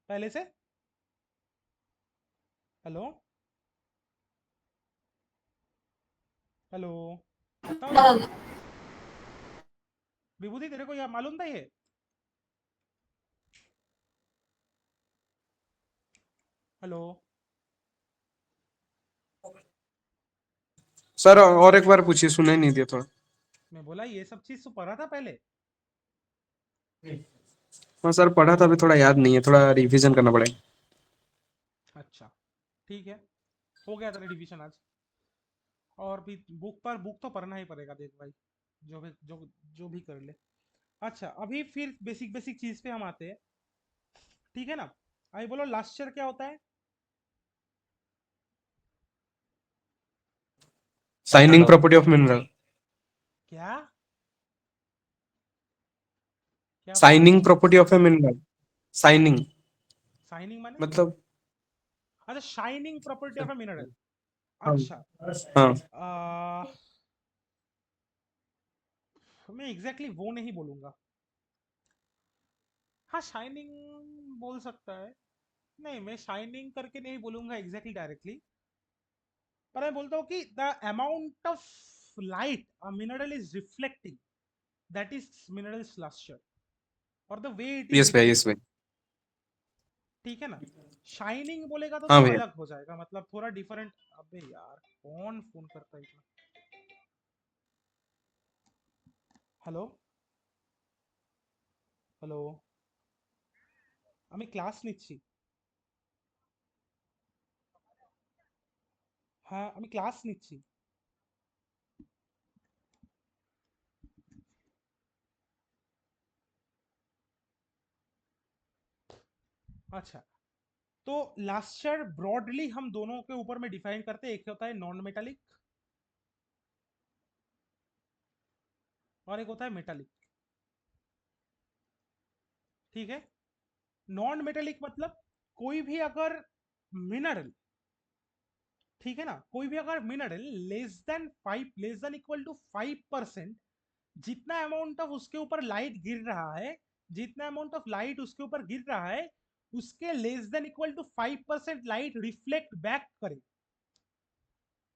पहले से? हेलो, हेलो, बताओ यार। विभूति तेरे को यह मालूम था ये? हेलो। सर और एक बार पूछिए, सुनाई नहीं दिया थोड़ा। मैं बोला ये सब चीज तो पढ़ा था पहले। हाँ सर पढ़ा था, अभी थोड़ा याद नहीं है, थोड़ा रिवीजन करना पड़ेगा। अच्छा ठीक है, हो गया तेरा रिवीजन आज। और भी बुक तो पढ़ना ही पड़ेगा, देख भाई, जो भी कर ले। अच्छा अभी फिर बेसिक बेसिक चीज पे हम आते हैं, ठीक है ना। अभी बोलो लास्टर क्या होता है? Shining property of mineral. क्या क्या बोला? Shining property of a mineral. Signing signing माने? मतलब। अच्छा shining property of a mineral. हाँ अच्छा हाँ। आ, मैं एग्जैक्टली वो नहीं बोलूंगा। हाँ शाइनिंग बोल सकता है। नहीं मैं शाइनिंग करके नहीं बोलूंगा एग्जैक्टली डायरेक्टली, पर मैं बोलता हूँ कि the amount of light a mineral is reflecting, that is mineral's lustre, और the way it is yes भाई, यस रिफ्लेक्टिंग, भाई। ठीक है ना। शाइनिंग बोलेगा तो हाँ थोड़ा भैया। अलग हो जाएगा, मतलब थोड़ा डिफरेंट। अबे यार कौन फोन करता है इतना? हेलो, हेलो, আমি ক্লাস নিচ্ছি। হ্যাঁ আমি ক্লাস নিচ্ছি। अच्छा, तो लास्टर ब्रॉडली हम दोनों के ऊपर में डिफाइन करते हैं, एक होता है नॉन मेटालिक और एक होता है मेटालिक, ठीक है। नॉन मेटालिक मतलब कोई भी अगर मिनरल, ठीक है ना, कोई भी अगर mineral less than equal to 5%, जितना अमाउंट ऑफ उसके ऊपर लाइट गिर रहा है, जितना अमाउंट ऑफ लाइट उसके ऊपर गिर रहा है, उसके less than equal to 5% light reflect back करे,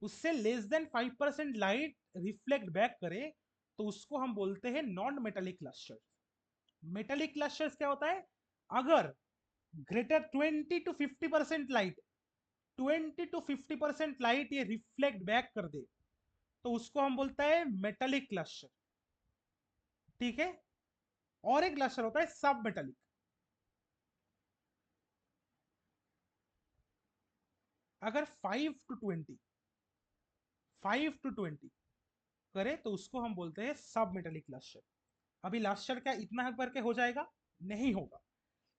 उससे less than 5% light reflect back करे, तो उसको हम बोलते हैं non metallic cluster. Metallic clusters क्या होता है? अगर greater 20 to 50% light 20 to 50% light ये रिफ्लेक्ट बैक कर दे तो उसको हम बोलते हैं मेटालिक लस्टर, ठीक है। और एक लस्टर होता है सब मेटालिक। अगर 5 to 20 करे तो उसको हम बोलते हैं सब मेटालिक लस्टर। अभी लस्टर क्या इतना करके हो जाएगा? नहीं होगा।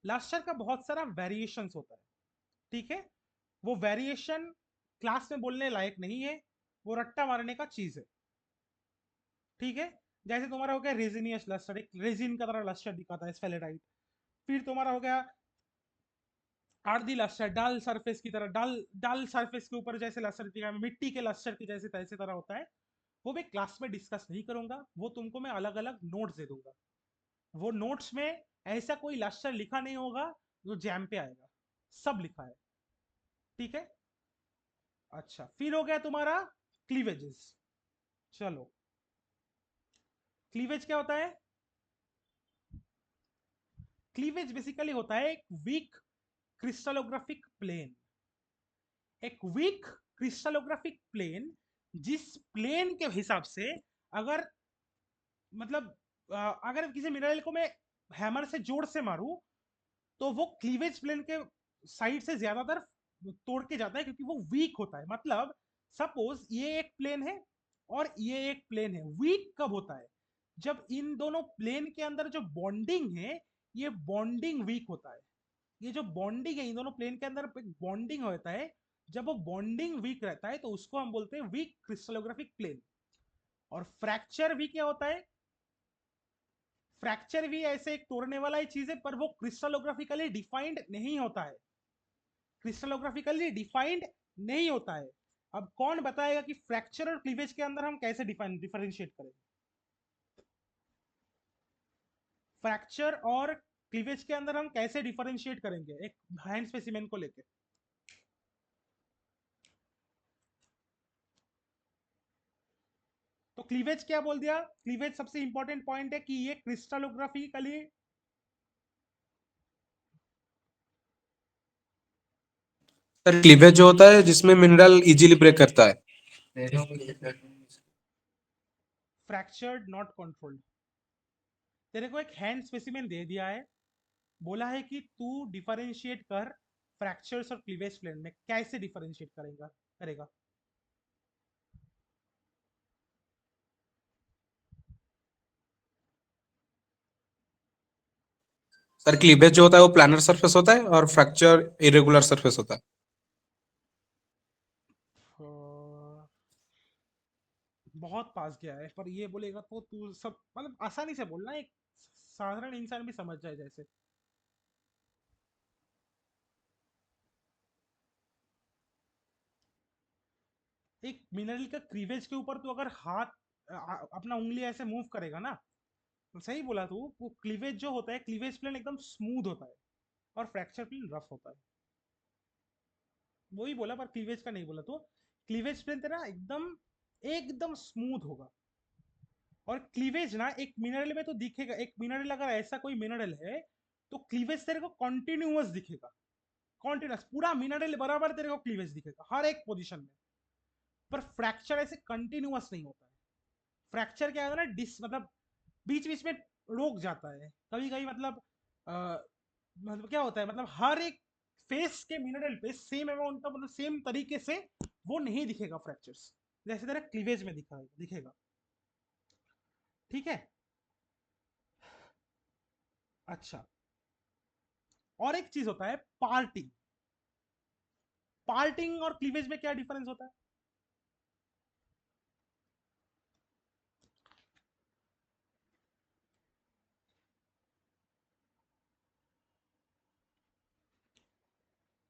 लस्टर का बहुत सारा वेरिएशंस होता है, ठीक है। वो वेरिएशन क्लास में बोलने लायक नहीं है, वो रट्टा मारने का चीज है, ठीक है। जैसे तुम्हारा हो गया रेजिनियस लस्टर, एक रेजिन का तरह लस्टर दिखाता है स्फेलेराइट। फिर तुम्हारा हो गया आर्दी लस्टर, डल सरफेस की तरह, डल सरफेस के ऊपर जैसे लस्टर दिखा, मिट्टी के लस्टर की जैसे तैसे तरह होता है। वो मैं क्लास में डिस्कस नहीं करूंगा, वो तुमको मैं अलग अलग नोट्स दे दूंगा। वो नोट्स में ऐसा कोई लस्टर लिखा नहीं होगा जो जैम पे आएगा, सब लिखा है, ठीक है। अच्छा, फिर हो गया तुम्हारा क्लीवेजेस। चलो, क्लीवेज क्या होता है? क्लीवेज बेसिकली होता है एक वीक क्रिस्टलोग्राफिक प्लेन। एक वीक क्रिस्टलोग्राफिक प्लेन जिस प्लेन के हिसाब से अगर मतलब अगर किसी मिनरल को मैं हैमर से जोर से मारूं तो वो क्लीवेज प्लेन के साइड से ज्यादातर तोड़ के जाता है क्योंकि वो वीक होता है। मतलब सपोज ये एक प्लेन है और ये एक प्लेन है। वीक कब होता है? जब इन दोनों प्लेन के अंदर जो बॉन्डिंग है ये बॉन्डिंग वीक होता है। ये जो बॉन्डिंग है इन दोनों प्लेन के अंदर बॉन्डिंग होता है, जब वो बॉन्डिंग वीक रहता है तो उसको हम बोलते हैं वीक क्रिस्टलोग्राफिक प्लेन। और फ्रैक्चर भी क्या होता है? फ्रैक्चर भी ऐसे एक तोड़ने वाला ही चीज है, पर वो क्रिस्टलोग्राफिकली डिफाइंड नहीं होता है। क्रिस्टलोग्राफिकली डिफाइंड नहीं होता है। अब कौन बताएगा कि फ्रैक्चर और क्लीवेज के अंदर हम कैसे डिफरेंशिएट करेंगे? फ्रैक्चर और क्लीवेज के अंदर हम कैसे डिफरेंशिएट करेंगे एक हैंड स्पेसिमेन को लेके? तो क्लीवेज क्या बोल दिया? क्लीवेज सबसे इंपॉर्टेंट पॉइंट है कि ये क्रिस्टलोग्राफिकली सर क्लीवेज जो होता है जिसमें मिनरल इजीली ब्रेक करता है। Fractured not controlled. तेरे को एक हैंड स्पेसिमेन दे दिया है, बोला है कि तू डिफरेंशिएट कर फ्रैक्चर्स और क्लीवेज प्लेन में, कैसे डिफरेंशिएट करेगा? सर क्लीवेज जो होता है वो प्लानर सरफेस होता है और फ्रैक्चर इरेगुलर सरफेस होता है। बहुत पास गया है, पर ये बोलेगा तो तू सब मतलब आसानी से बोलना, एक साधारण इंसान भी समझ जाए। जैसे एक मिनरल का क्लीवेज के ऊपर तू अगर हाथ अपना उंगली ऐसे मूव करेगा ना, तो सही बोला तू। वो क्लीवेज जो होता है, क्लीवेज प्लेन एकदम स्मूथ होता है और फ्रैक्चर प्लेन रफ होता है। वही बोला, पर क्लीवेज का नहीं बोला। तो क्लीवेज प्लेन तेरा एकदम एकदम स्मूथ होगा। और क्लीवेज ना एक मिनरल में तो दिखेगा। एक मिनरल अगर ऐसा कोई मिनरल है तो क्लीवेज तेरे को कॉन्टिन्यूअस दिखेगा, कॉन्टिन्यूअस पूरा मिनरल बराबर तेरे को क्लीवेज दिखेगा हर एक पोजीशन में। पर फ्रैक्चर ऐसे कंटिन्यूअस नहीं होता है। फ्रैक्चर क्या होता है ना, मतलब बीच बीच में रोक जाता है कभी कभी। मतलब क्या होता है, मतलब हर एक फेस के मिनरल पे सेम अमाउंट का मतलब सेम तरीके से वो नहीं दिखेगा फ्रैक्चर्स, जैसे तेरा क्लीवेज में दिखेगा, ठीक है। अच्छा, और एक चीज होता है पार्टिंग। पार्टिंग और क्लीवेज में क्या डिफरेंस होता है?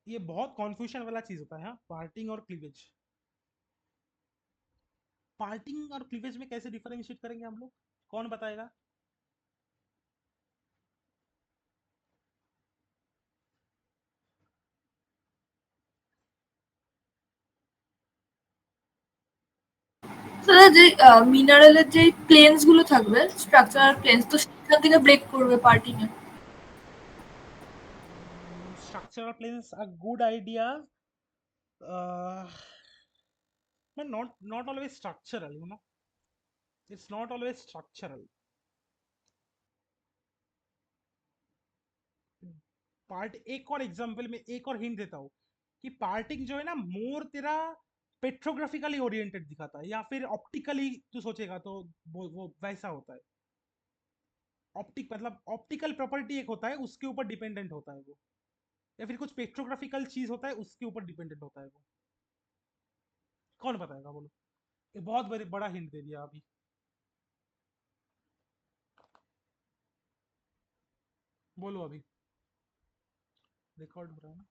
ये बहुत कॉन्फ्यूजन वाला चीज होता है। हाँ, पार्टिंग और क्लीवेज। पार्टिंग और क्लीवेज में कैसे डिफरेंशिएट करेंगे हम लोग? कौन बताएगा? তাহলে যে মিনারেলের যে প্লেনস গুলো থাকবে স্ট্রাকচারাল প্লেনস, তো সেখান থেকে ব্রেক করবে parting A. structural planes a good idea? But not always structural, you know. It's not always structural. Part एक और एग्जांपल में एक और हिंट देता हूँ कि पार्टिंग जो है ना मोर तेरा पेट्रोग्राफिकली ओरिएंटेड दिखाता है या फिर ऑप्टिकली तू सोचेगा तो वो वैसा होता है। ऑप्टिक मतलब ऑप्टिकल प्रॉपर्टी एक होता है उसके ऊपर डिपेंडेंट होता है वो, या फिर कुछ पेट्रोग्राफिकल चीज होता है उसके ऊपर डिपेंडेंट होता है वो। कौन बताएगा बोलो? ये बहुत बड़ा हिंट दे दिया अभी। बोलो अभी। रिकॉर्ड हो रहा है ना?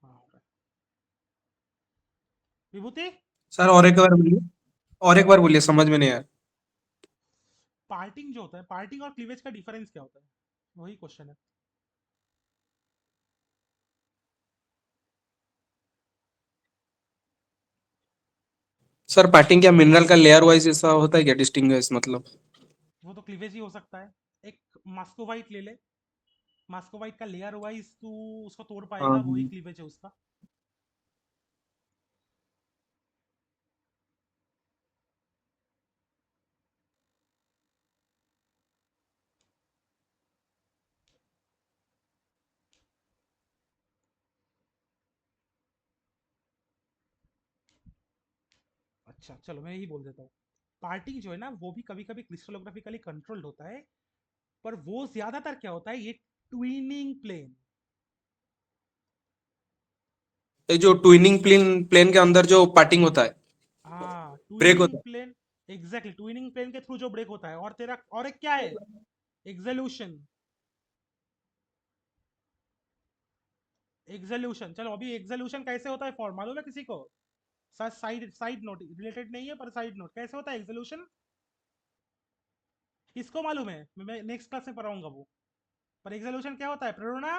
हाँ हो रहा है। विभूति सर और एक बार बोलिए, और एक बार बोलिए, समझ में नहीं आया। पार्टिंग जो होता है, पार्टिंग और क्लीवेज का डिफरेंस क्या होता है? वही क्वेश्चन है। सर पार्टिंग क्या मिनरल का लेयर वाइज ऐसा होता है क्या, डिस्टिंग्विश मतलब? वो तो क्लीवेज ही हो सकता है। एक मास्कोवाइट ले ले, मास्कोवाइट का लेयर वाइज तू उसको तोड़ हाँ पाएगा, वही क्लीवेज है उसका। अच्छा चलो मैं यही बोल देता हूँ। पार्टिंग जो है ना वो भी कभी कभी क्रिस्टलोग्राफिकली कंट्रोल्ड होता है, पर वो ज्यादातर क्या होता है, ये ट्विनिंग प्लेन। ये जो ट्विनिंग प्लेन प्लेन के अंदर जो पार्टिंग होता है, हाँ ब्रेक ट्विनिंग होता है। प्लेन। एग्जैक्टली ट्विनिंग प्लेन के थ्रू जो ब्रेक होता है, और तेरा और एक क्या है, एक्सोल्यूशन। एक्सोल्यूशन चलो अभी एक्सोल्यूशन कैसे होता है फॉर्म मालूम है किसी को? साइड साइड नोट रिलेटेड नहीं है पर साइड नोट कैसे होता है एक्सोल्यूशन? किसको मालूम है? मैं नेक्स्ट क्लास में पढ़ाऊंगा वो। पर एक्सोल्यूशन क्या होता है प्रेरणा?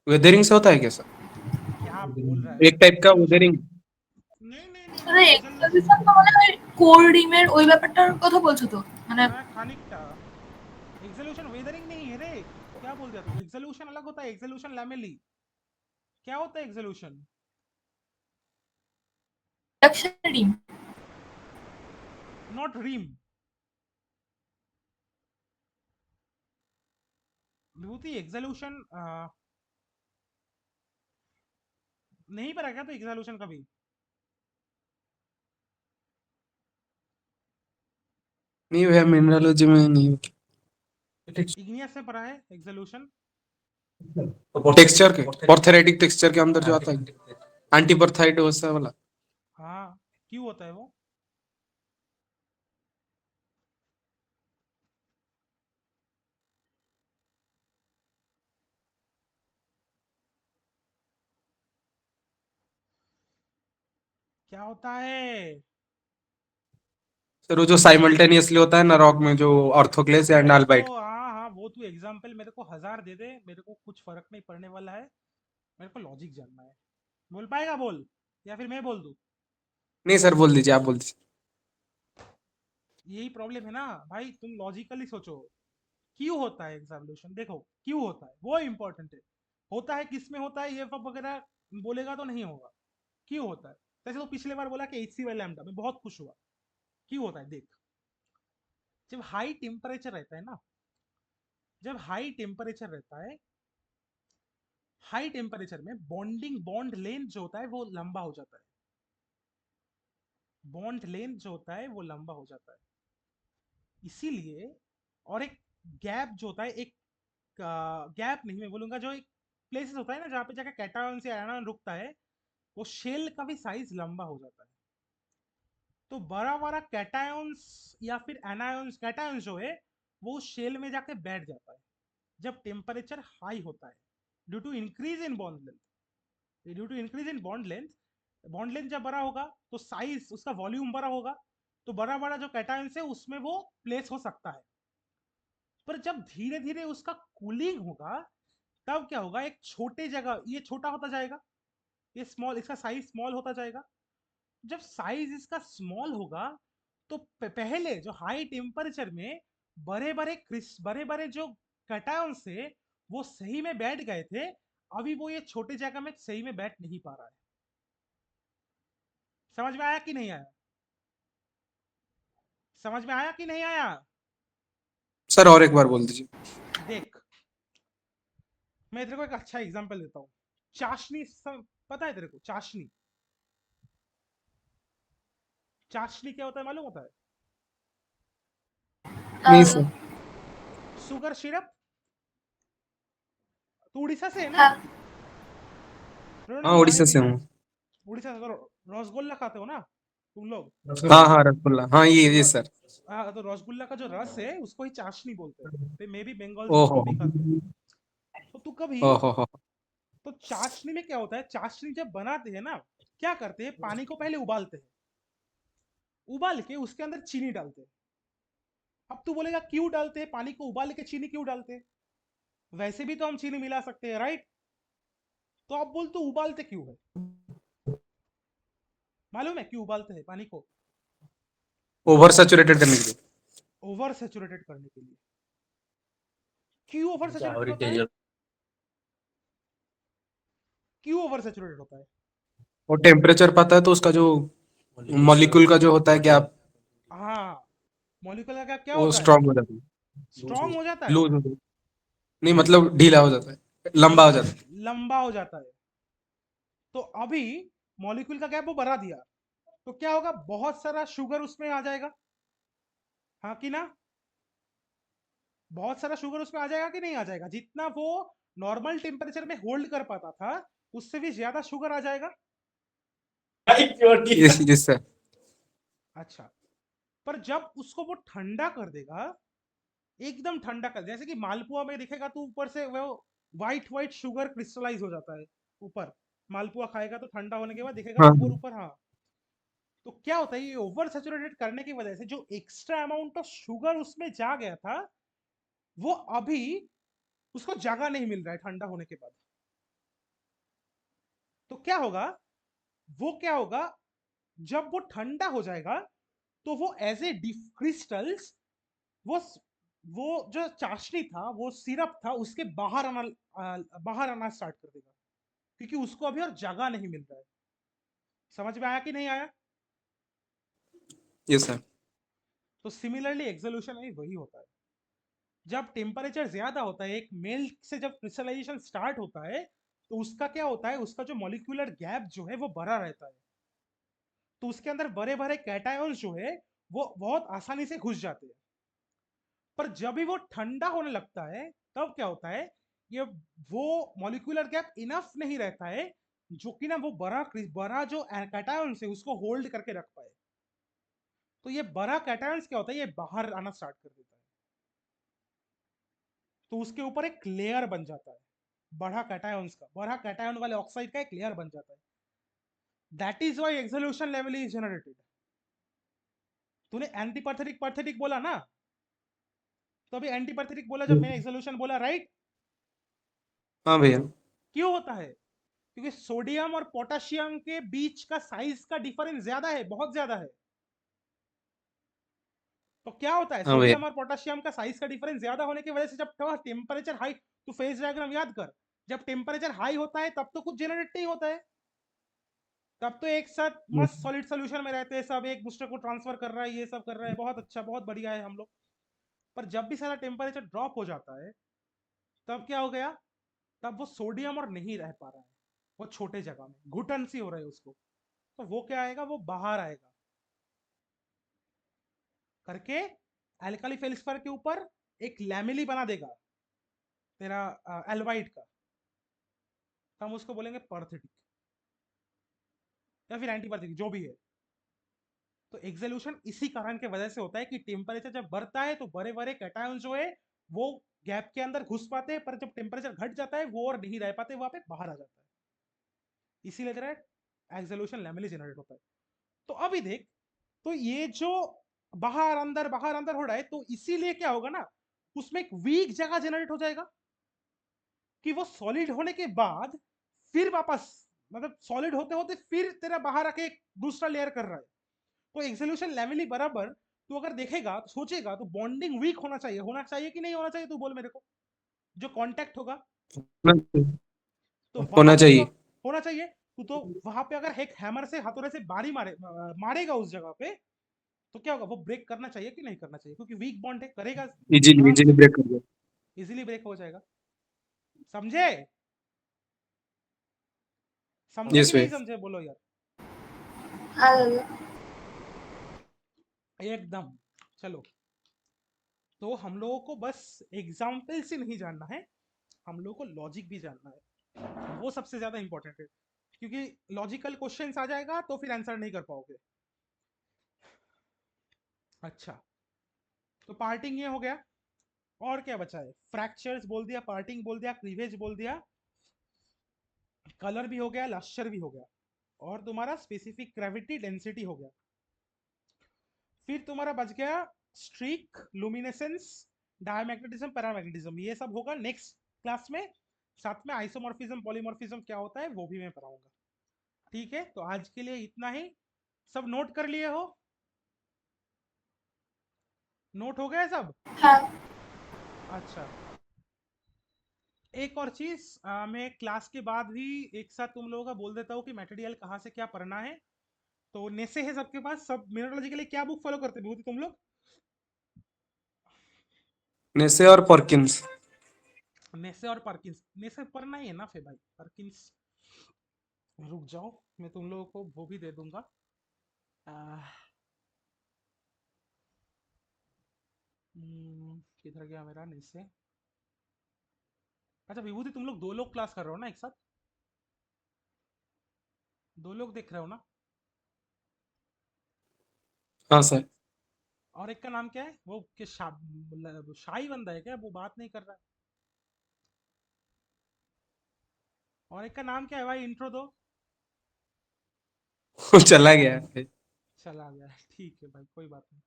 वेदरिंग से होता है क्या सर? क्या बोल रहा है? एक टाइप का एक्सोल्यूशन। वेदरिंग। नहीं नहीं नहीं মানে नहीं एक्सोल्यूशन। এক্সপোজিশন তো মানে ওই কোল্ড ডিমের ওই ব্যাপারটার কথা বলছো তো? মানে हाँ खानिकटा। एक्सोल्यूशन वेदरिंग नहीं है रे। क्या बोल दिया तू? एक्सोल्यूशन अलग होता है, एक्सोल्यूशन लैमेली। क्या होता है एक्सोल्यूशन? রিডাকশন ডিম। Not rim. विभूति एक्सोल्यूशन नहीं पढ़ा क्या तो एक्सोल्यूशन कभी? नहीं भैया, मिनरोलॉजी में नहीं। इग्नियस में पढ़ा है एक्सोल्यूशन? टेक्सचर के, ऑर्थोरेटिक टेक्सचर के अंदर जो आता है, एंटीपरथाइट वैसा वाला। हाँ क्यों होता है वो? क्या होता है? सर वो जो साइमल्टेनियसली होता है ना रॉक में, जो ऑर्थोक्लेस एंड वो तो आल्बाइट। हाँ हाँ वो तू एग्जाम्पल मेरे को 1000 दे दे, मेरे को कुछ फर्क नहीं पड़ने वाला है। मेरे को लॉजिक जानना है। बोल पाएगा बोल, या फिर मैं बोल दूं? नहीं सर, बोल दीजिए, आप बोल दीजिए। यही प्रॉब्लम है ना भाई, तुम लॉजिकली सोचो। क्यों होता है एग्जामिनेशन, देखो क्यों होता है वो इंपॉर्टेंट है। होता है किस में होता है ये सब वगैरह बोलेगा तो नहीं होगा। क्यों होता है? जैसे तो पिछले बार बोला कि HC वाई लैम्डा, मैं बहुत खुश हुआ। क्यों होता है देख। जब हाई टेम्परेचर रहता है ना, जब हाई टेम्परेचर रहता है, हाई टेम्परेचर में बॉन्डिंग बॉन्ड लेंथ जो होता है वो लंबा हो जाता है। बॉन्ड लेंथ जो होता है वो लंबा हो जाता है, इसीलिए। और एक गैप जो होता है, एक गैप नहीं मैं बोलूंगा, जो एक प्लेसेस होता है ना जहाँ पे जाकर कैटायन से आयन रुकता है, वो शेल का भी साइज लंबा हो जाता है। तो बड़ा बड़ा कैटायंस या फिर एनायंस, कैटायंस जो है वो शेल में जाके बैठ जाता है जब टेम्परेचर हाई होता है, due to increase in bond length. Due to increase in bond length, bond length जब बड़ा होगा तो साइज उसका वॉल्यूम बड़ा होगा, तो बड़ा बड़ा जो कैटायंस है उसमें वो प्लेस हो सकता है। पर जब धीरे धीरे उसका कूलिंग होगा, तब क्या होगा, एक छोटे जगह ये छोटा होता जाएगा, ये स्मॉल, इसका साइज स्मॉल होता जाएगा। जब साइज इसका स्मॉल होगा तो पहले जो हाई टेम्परेचर में बड़े बड़े जो कैटायन से वो सही में बैठ गए थे, अभी वो ये छोटे जगह में सही में बैठ नहीं पा रहा है। समझ में आया कि नहीं आया? समझ में आया कि नहीं आया? सर और एक बार बोल दीजिए। देख, मैं तेरे को एक अच्छा एग्जांपल देता हूँ। चाशनी पता है तेरे को? चाशनी, चाशनी क्या होता है मालूम होता है? नहीं सर। Sugar syrup. तू उड़ीसा से है ना? हाँ नो नो हाँ अरे उड़ीसा से नहीं, हूँ। उड़ीसा से तो रसगुल्ला खाते हो ना तुम लोग? हाँ हाँ रसगुल्ला, हाँ तो ये सर। हाँ, तो रसगुल्ला का जो रस है उसको ही चाशनी बोलते हैं। तो मे भी बंगाल से तो ओहो हम भी खाते हैं। तो तू कभी, ओहो हो। तो चाशनी में क्या होता है, चाशनी जब बनाते हैं ना, क्या करते हैं, पानी को पहले उबालते हैं, उबाल के उसके अंदर चीनी डालते हैं। अब तू बोलेगा क्यों डालते हैं पानी को उबाल के, चीनी क्यों डालते हैं? वैसे भी तो हम चीनी मिला सकते हैं, राइट? तो अब बोल तू उबालते क्यों है? मालूम है क्यों उबालते हैं पानी को? ओवर सैचुरेटेड करने के लिए। ओवर सेचुरेटेड करने के लिए। क्यों ओवर क्या और सेचुरेटेड होता है? डेंजर। क्यों ओवर सेचुरेटेड होता है? और टेम्परेचर पता है तो उसका जो मॉलिक्यूल का जो होता है क्या, हाँ, मॉलिक्यूलर का क्या वो होता है? स्ट्रांग हो जाता है। स्ट्रांग हो जाता है। लूज हो जाता है। नहीं मतलब ढीला हो जाता है, लंबा हो जाता है। लंबा हो जाता है। तो अभी मॉलिक्यूल का गैप वो बढ़ा दिया, तो क्या होगा, बहुत सारा शुगर उसमें आ जाएगा, हाँ कि ना? बहुत सारा शुगर उसमें आ जाएगा कि नहीं आ जाएगा? जितना वो नॉर्मल टेम्परेचर में होल्ड कर पाता था, उससे भी ज्यादा शुगर आ जाएगा। Yes sir. अच्छा, पर जब उसको वो ठंडा कर देगा, एकदम ठंडा कर, जैसे कि मालपुआ में दिखेगा तो ऊपर से वो व्हाइट व्हाइट शुगर क्रिस्टलाइज हो जाता है ऊपर। मालपुआ खाएगा तो ठंडा होने के बाद दिखेगा हाँ ऊपर ऊपर, हाँ। तो क्या होता है, ये ओवर सैचुरेटेड करने की वजह से जो एक्स्ट्रा अमाउंट ऑफ शुगर उसमें जा गया था, वो अभी उसको जगह नहीं मिल रहा है ठंडा होने के बाद। तो क्या होगा, वो क्या होगा, जब वो ठंडा हो जाएगा, तो वो एज ए क्रिस्टल्स, वो वो जो चाशनी था, वो सिरप था, उसके बाहर आना स्टार्ट कर देगा, क्योंकि उसको अभी और जगह नहीं मिल रहा है। समझ में आया कि नहीं आया? Yes sir. तो सिमिलरली एक्सोल्यूशन में वही होता है। जब टेम्परेचर ज्यादा होता है, एक मेल्ट से जब क्रिस्टलाइजेशन स्टार्ट होता है, तो उसका क्या होता है, उसका जो मॉलिक्यूलर गैप जो है वो बड़ा रहता है। तो उसके अंदर बड़े बड़े कैटायंस जो है वो बहुत आसानी से घुस जाते हैं। पर जब भी वो ठंडा होने लगता है, तब क्या होता है, ये वो मॉलिक्यूलर गैप इनफ नहीं रहता है, जो कि ना वो बड़ा जो कैटायंस है उसको होल्ड करके रख पाए। तो ये बड़ा कैटायंस क्या होता है, ये बाहर आना स्टार्ट कर देता है। तो उसके ऊपर एक लेयर बन जाता है, बड़ा कैटायंस का, बड़ा कैटायन वाले ऑक्साइड का एक लेयर बन जाता है। That is why exsolution level is generated. तूने एंटीपैथेटिक पैथेटिक बोला ना, तो अभी एंटीपैथेटिक बोला जब मैंने एक्सोल्यूशन बोला, राइट? हाँ भैया। क्यों होता है? क्योंकि सोडियम और पोटेशियम के बीच का साइज का डिफरेंस ज्यादा है, बहुत ज्यादा है। तो क्या होता है, हाँ भैया। सोडियम और पोटेशियम का साइज का डिफरेंस ज्यादा होने की वजह से जब टेम्परेचर हाई, तो फेज डायग्राम याद कर, जब टेम्परेचर हाई होता है तब तो कुछ जनरेट नहीं होता है, तब तो एक साथ मस्त सॉलिड सोल्यूशन में रहते हैं सब, एक दूसरे को ट्रांसफर कर रहा है, ये सब कर रहा है, बहुत अच्छा, बहुत बढ़िया है हम लोग। पर जब भी सारा टेम्परेचर ड्रॉप हो जाता है, तब क्या हो गया, तब वो सोडियम और नहीं रह पा रहा है, वो छोटे जगह में घुटन सी हो रही है उसको। तो वो क्या आएगा, वो बाहर आएगा करके एल्काली फेल्सफर के ऊपर एक लैमिली बना देगा तेरा एल्वाइड का। तो हम उसको बोलेंगे परथिटिक या फिर एंटीपैथेटिक, जो भी है। तो एक्सोल्यूशन इसी कारण के वजह से होता है कि टेम्परेचर जब बढ़ता है तो बड़े बड़े कैटायन जो है वो गैप के अंदर घुस पाते हैं, पर जब टेम्परेचर घट जाता है वो और नहीं रह पाते, वहां पे बाहर आ जाता है। इसीलिए तेरा एक्सोल्यूशन लैमिली जनरेट होता है। तो अभी देख, तो ये जो बाहर अंदर हो रहा है, तो इसीलिए क्या होगा ना, उसमें एक वीक जगह जनरेट हो जाएगा, कि वो सॉलिड होने के बाद फिर वापस, मतलब सॉलिड होते होते फिर तेरा बाहर आके एक दूसरा लेयर कर रहा है। तो एक्सोल्यूशन लेवल ही बराबर, तू अगर देखेगा तो सोचेगा तो बॉन्डिंग वीक होना चाहिए कि नहीं होना चाहिए, तू बोल मेरे को। जो कांटेक्ट होगा तो होना वहां पे चाहिए। होना चाहिए। तो वहां पे अगर एक हैमर से हथौड़े से बारी मारेगा उस जगह पे, तो क्या होगा, वो ब्रेक करना चाहिए कि नहीं करना चाहिए, क्योंकि वीक बॉन्ड है, करेगा इजीली आराम इजीली से, ब्रेक कर दिया। इजीली ब्रेक हो जाएगा। समझे? समझे कि यस नहीं भाई। समझे, बोलो यार। हाँ दादा। एकदम। चलो, तो हम लोगों को बस एग्जाम्पल से नहीं जानना है, हम लोगों को लॉजिक भी जानना है, वो सबसे ज्यादा इंपॉर्टेंट है, क्योंकि लॉजिकल क्वेश्चंस आ जाएगा तो फिर आंसर नहीं कर पाओगे। अच्छा, तो पार्टिंग ये हो गया, और क्या बचा है? फ्रैक्चर्स बोल दिया, पार्टिंग बोल दिया, क्लीवेज बोल दिया, कलर भी हो गया, लस्टर भी हो गया, और तुम्हारा स्पेसिफिक ग्रेविटी डेंसिटी हो गया। फिर तुम्हारा बच गया स्ट्रीक, लुमिनेसेंस, डायमैग्नेटिज्म, पैरामैग्नेटिज्म। ये सब होगा नेक्स्ट क्लास में, साथ में आइसोमॉर्फिज्म, पॉलीमॉर्फिज्म क्या होता है वो भी मैं पढ़ाऊंगा। ठीक है, तो आज के लिए इतना ही। सब नोट कर लिए हो? नोट हो गया सब? हाँ। अच्छा, एक और चीज, मैं क्लास के बाद भी एक साथ तुम लोगों का बोल देता हूँ कि मटेरियल कहाँ से क्या पढ़ना है। तो नेसे है सबके पास, सब मिनरोलॉजी के लिए क्या बुक फॉलो करते हो तुम लोग? नेसे और पर्किंस। नेसे और पार्किंस। नेसे पढ़ना ही है ना फिर भाई, पार्किंस रुक जाओ, मैं तुम लोगों को वो भी दे दूंगा। किधर गया मेरा नेसे? अच्छा विभूति, तुम लोग 2 लोग क्लास कर रहे हो ना एक साथ? 2 लोग देख रहे हो ना? हाँ सर। और एक का नाम क्या है, वो शाही बंदा है क्या, वो बात नहीं कर रहा है? और एक का नाम क्या है भाई, इंट्रो दो। वो चला गया है। चला गया, ठीक है भाई, कोई बात नहीं।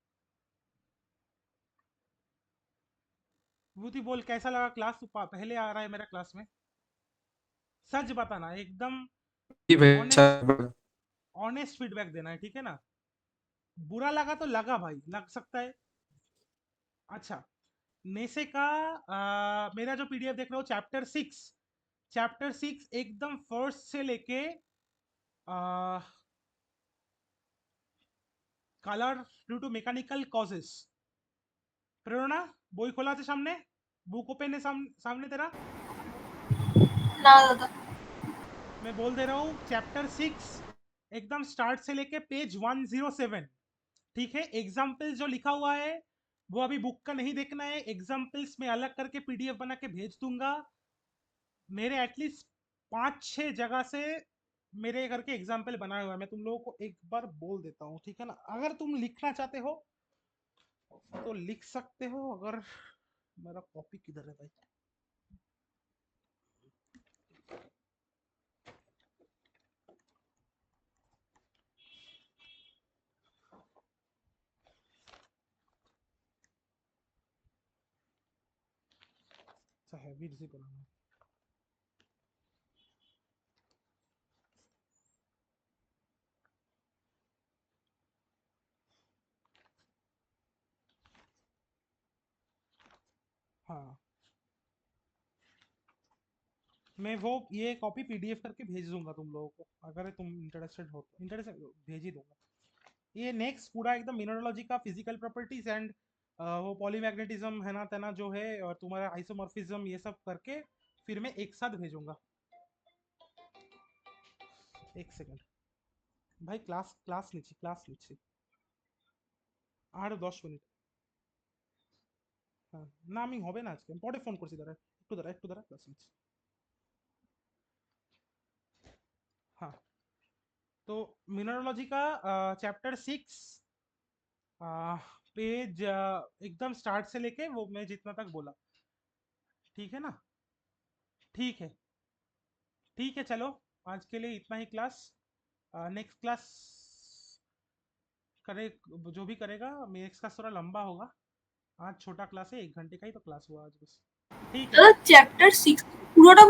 विभूति बोल, कैसा लगा क्लास? तू पहले आ रहा है मेरा क्लास में, सच बताना, एकदम जी भाई, ऑनेस्ट, अच्छा। ऑनेस्ट फीडबैक देना है, ठीक है ना? बुरा लगा तो लगा भाई, लग सकता है। अच्छा, नेसे का मेरा जो पीडीएफ देख रहे हो, चैप्टर 6 एकदम फर्स्ट से लेके colour due to mechanical causes. Prerna, बोई खोला थे सामने, बुक ओपन है सामने तेरा? ना दादा। मैं बोल दे रहा हूँ, चैप्टर 6 एकदम स्टार्ट से लेके पेज 107। ठीक है, एग्जाम्पल्स जो लिखा हुआ है वो अभी बुक का नहीं देखना है, एग्जाम्पल्स में अलग करके पीडीएफ बना के भेज दूंगा। मेरे एटलीस्ट 5-6 जगह से मेरे करके एग्जाम्पल बनाए हुए हैं, मैं तुम लोगों को एक बार बोल देता हूँ, ठीक है ना? अगर तुम लिखना चाहते हो तो लिख सकते हो। अगर मेरा कॉपी किधर है भाई? हैवी से बनाना है। हाँ, मैं वो ये कॉपी पीडीएफ करके भेज दूंगा तुम लोगों को, अगर तुम इंटरेस्टेड हो तो इंटरेस्टेड भेज ही दूंगा। ये नेक्स्ट पूरा एकदम मिनरोलॉजी का फिजिकल प्रॉपर्टीज एंड वो पॉलीमैग्नेटिज्म है ना तेना जो है, और तुम्हारा आइसोमॉर्फिज्म, ये सब करके फिर मैं एक साथ भेजूंगा। एक सेकंड भाई, क्लास নিচ্ছি 8-10 মিনিট। হ্যাঁ, না আমি হবে না আজকে, আমি পরে ফোন করছি, একটু দাঁড়া ক্লাস নিচ্ছি। हाँ, तो मिनरोलॉजी का चैप्टर 6 पेज एकदम स्टार्ट से लेके वो मैं जितना तक बोला, ठीक है ना? ठीक है, ठीक है, चलो आज के लिए इतना ही क्लास। नेक्स्ट क्लास करे, जो भी करेगा नेक्स्ट क्लास थोड़ा लंबा होगा। आज छोटा क्लास है, 1 घंटे का ही तो क्लास हुआ आज बस। ठीक है। दादा चैप्टर 6 পুরোটা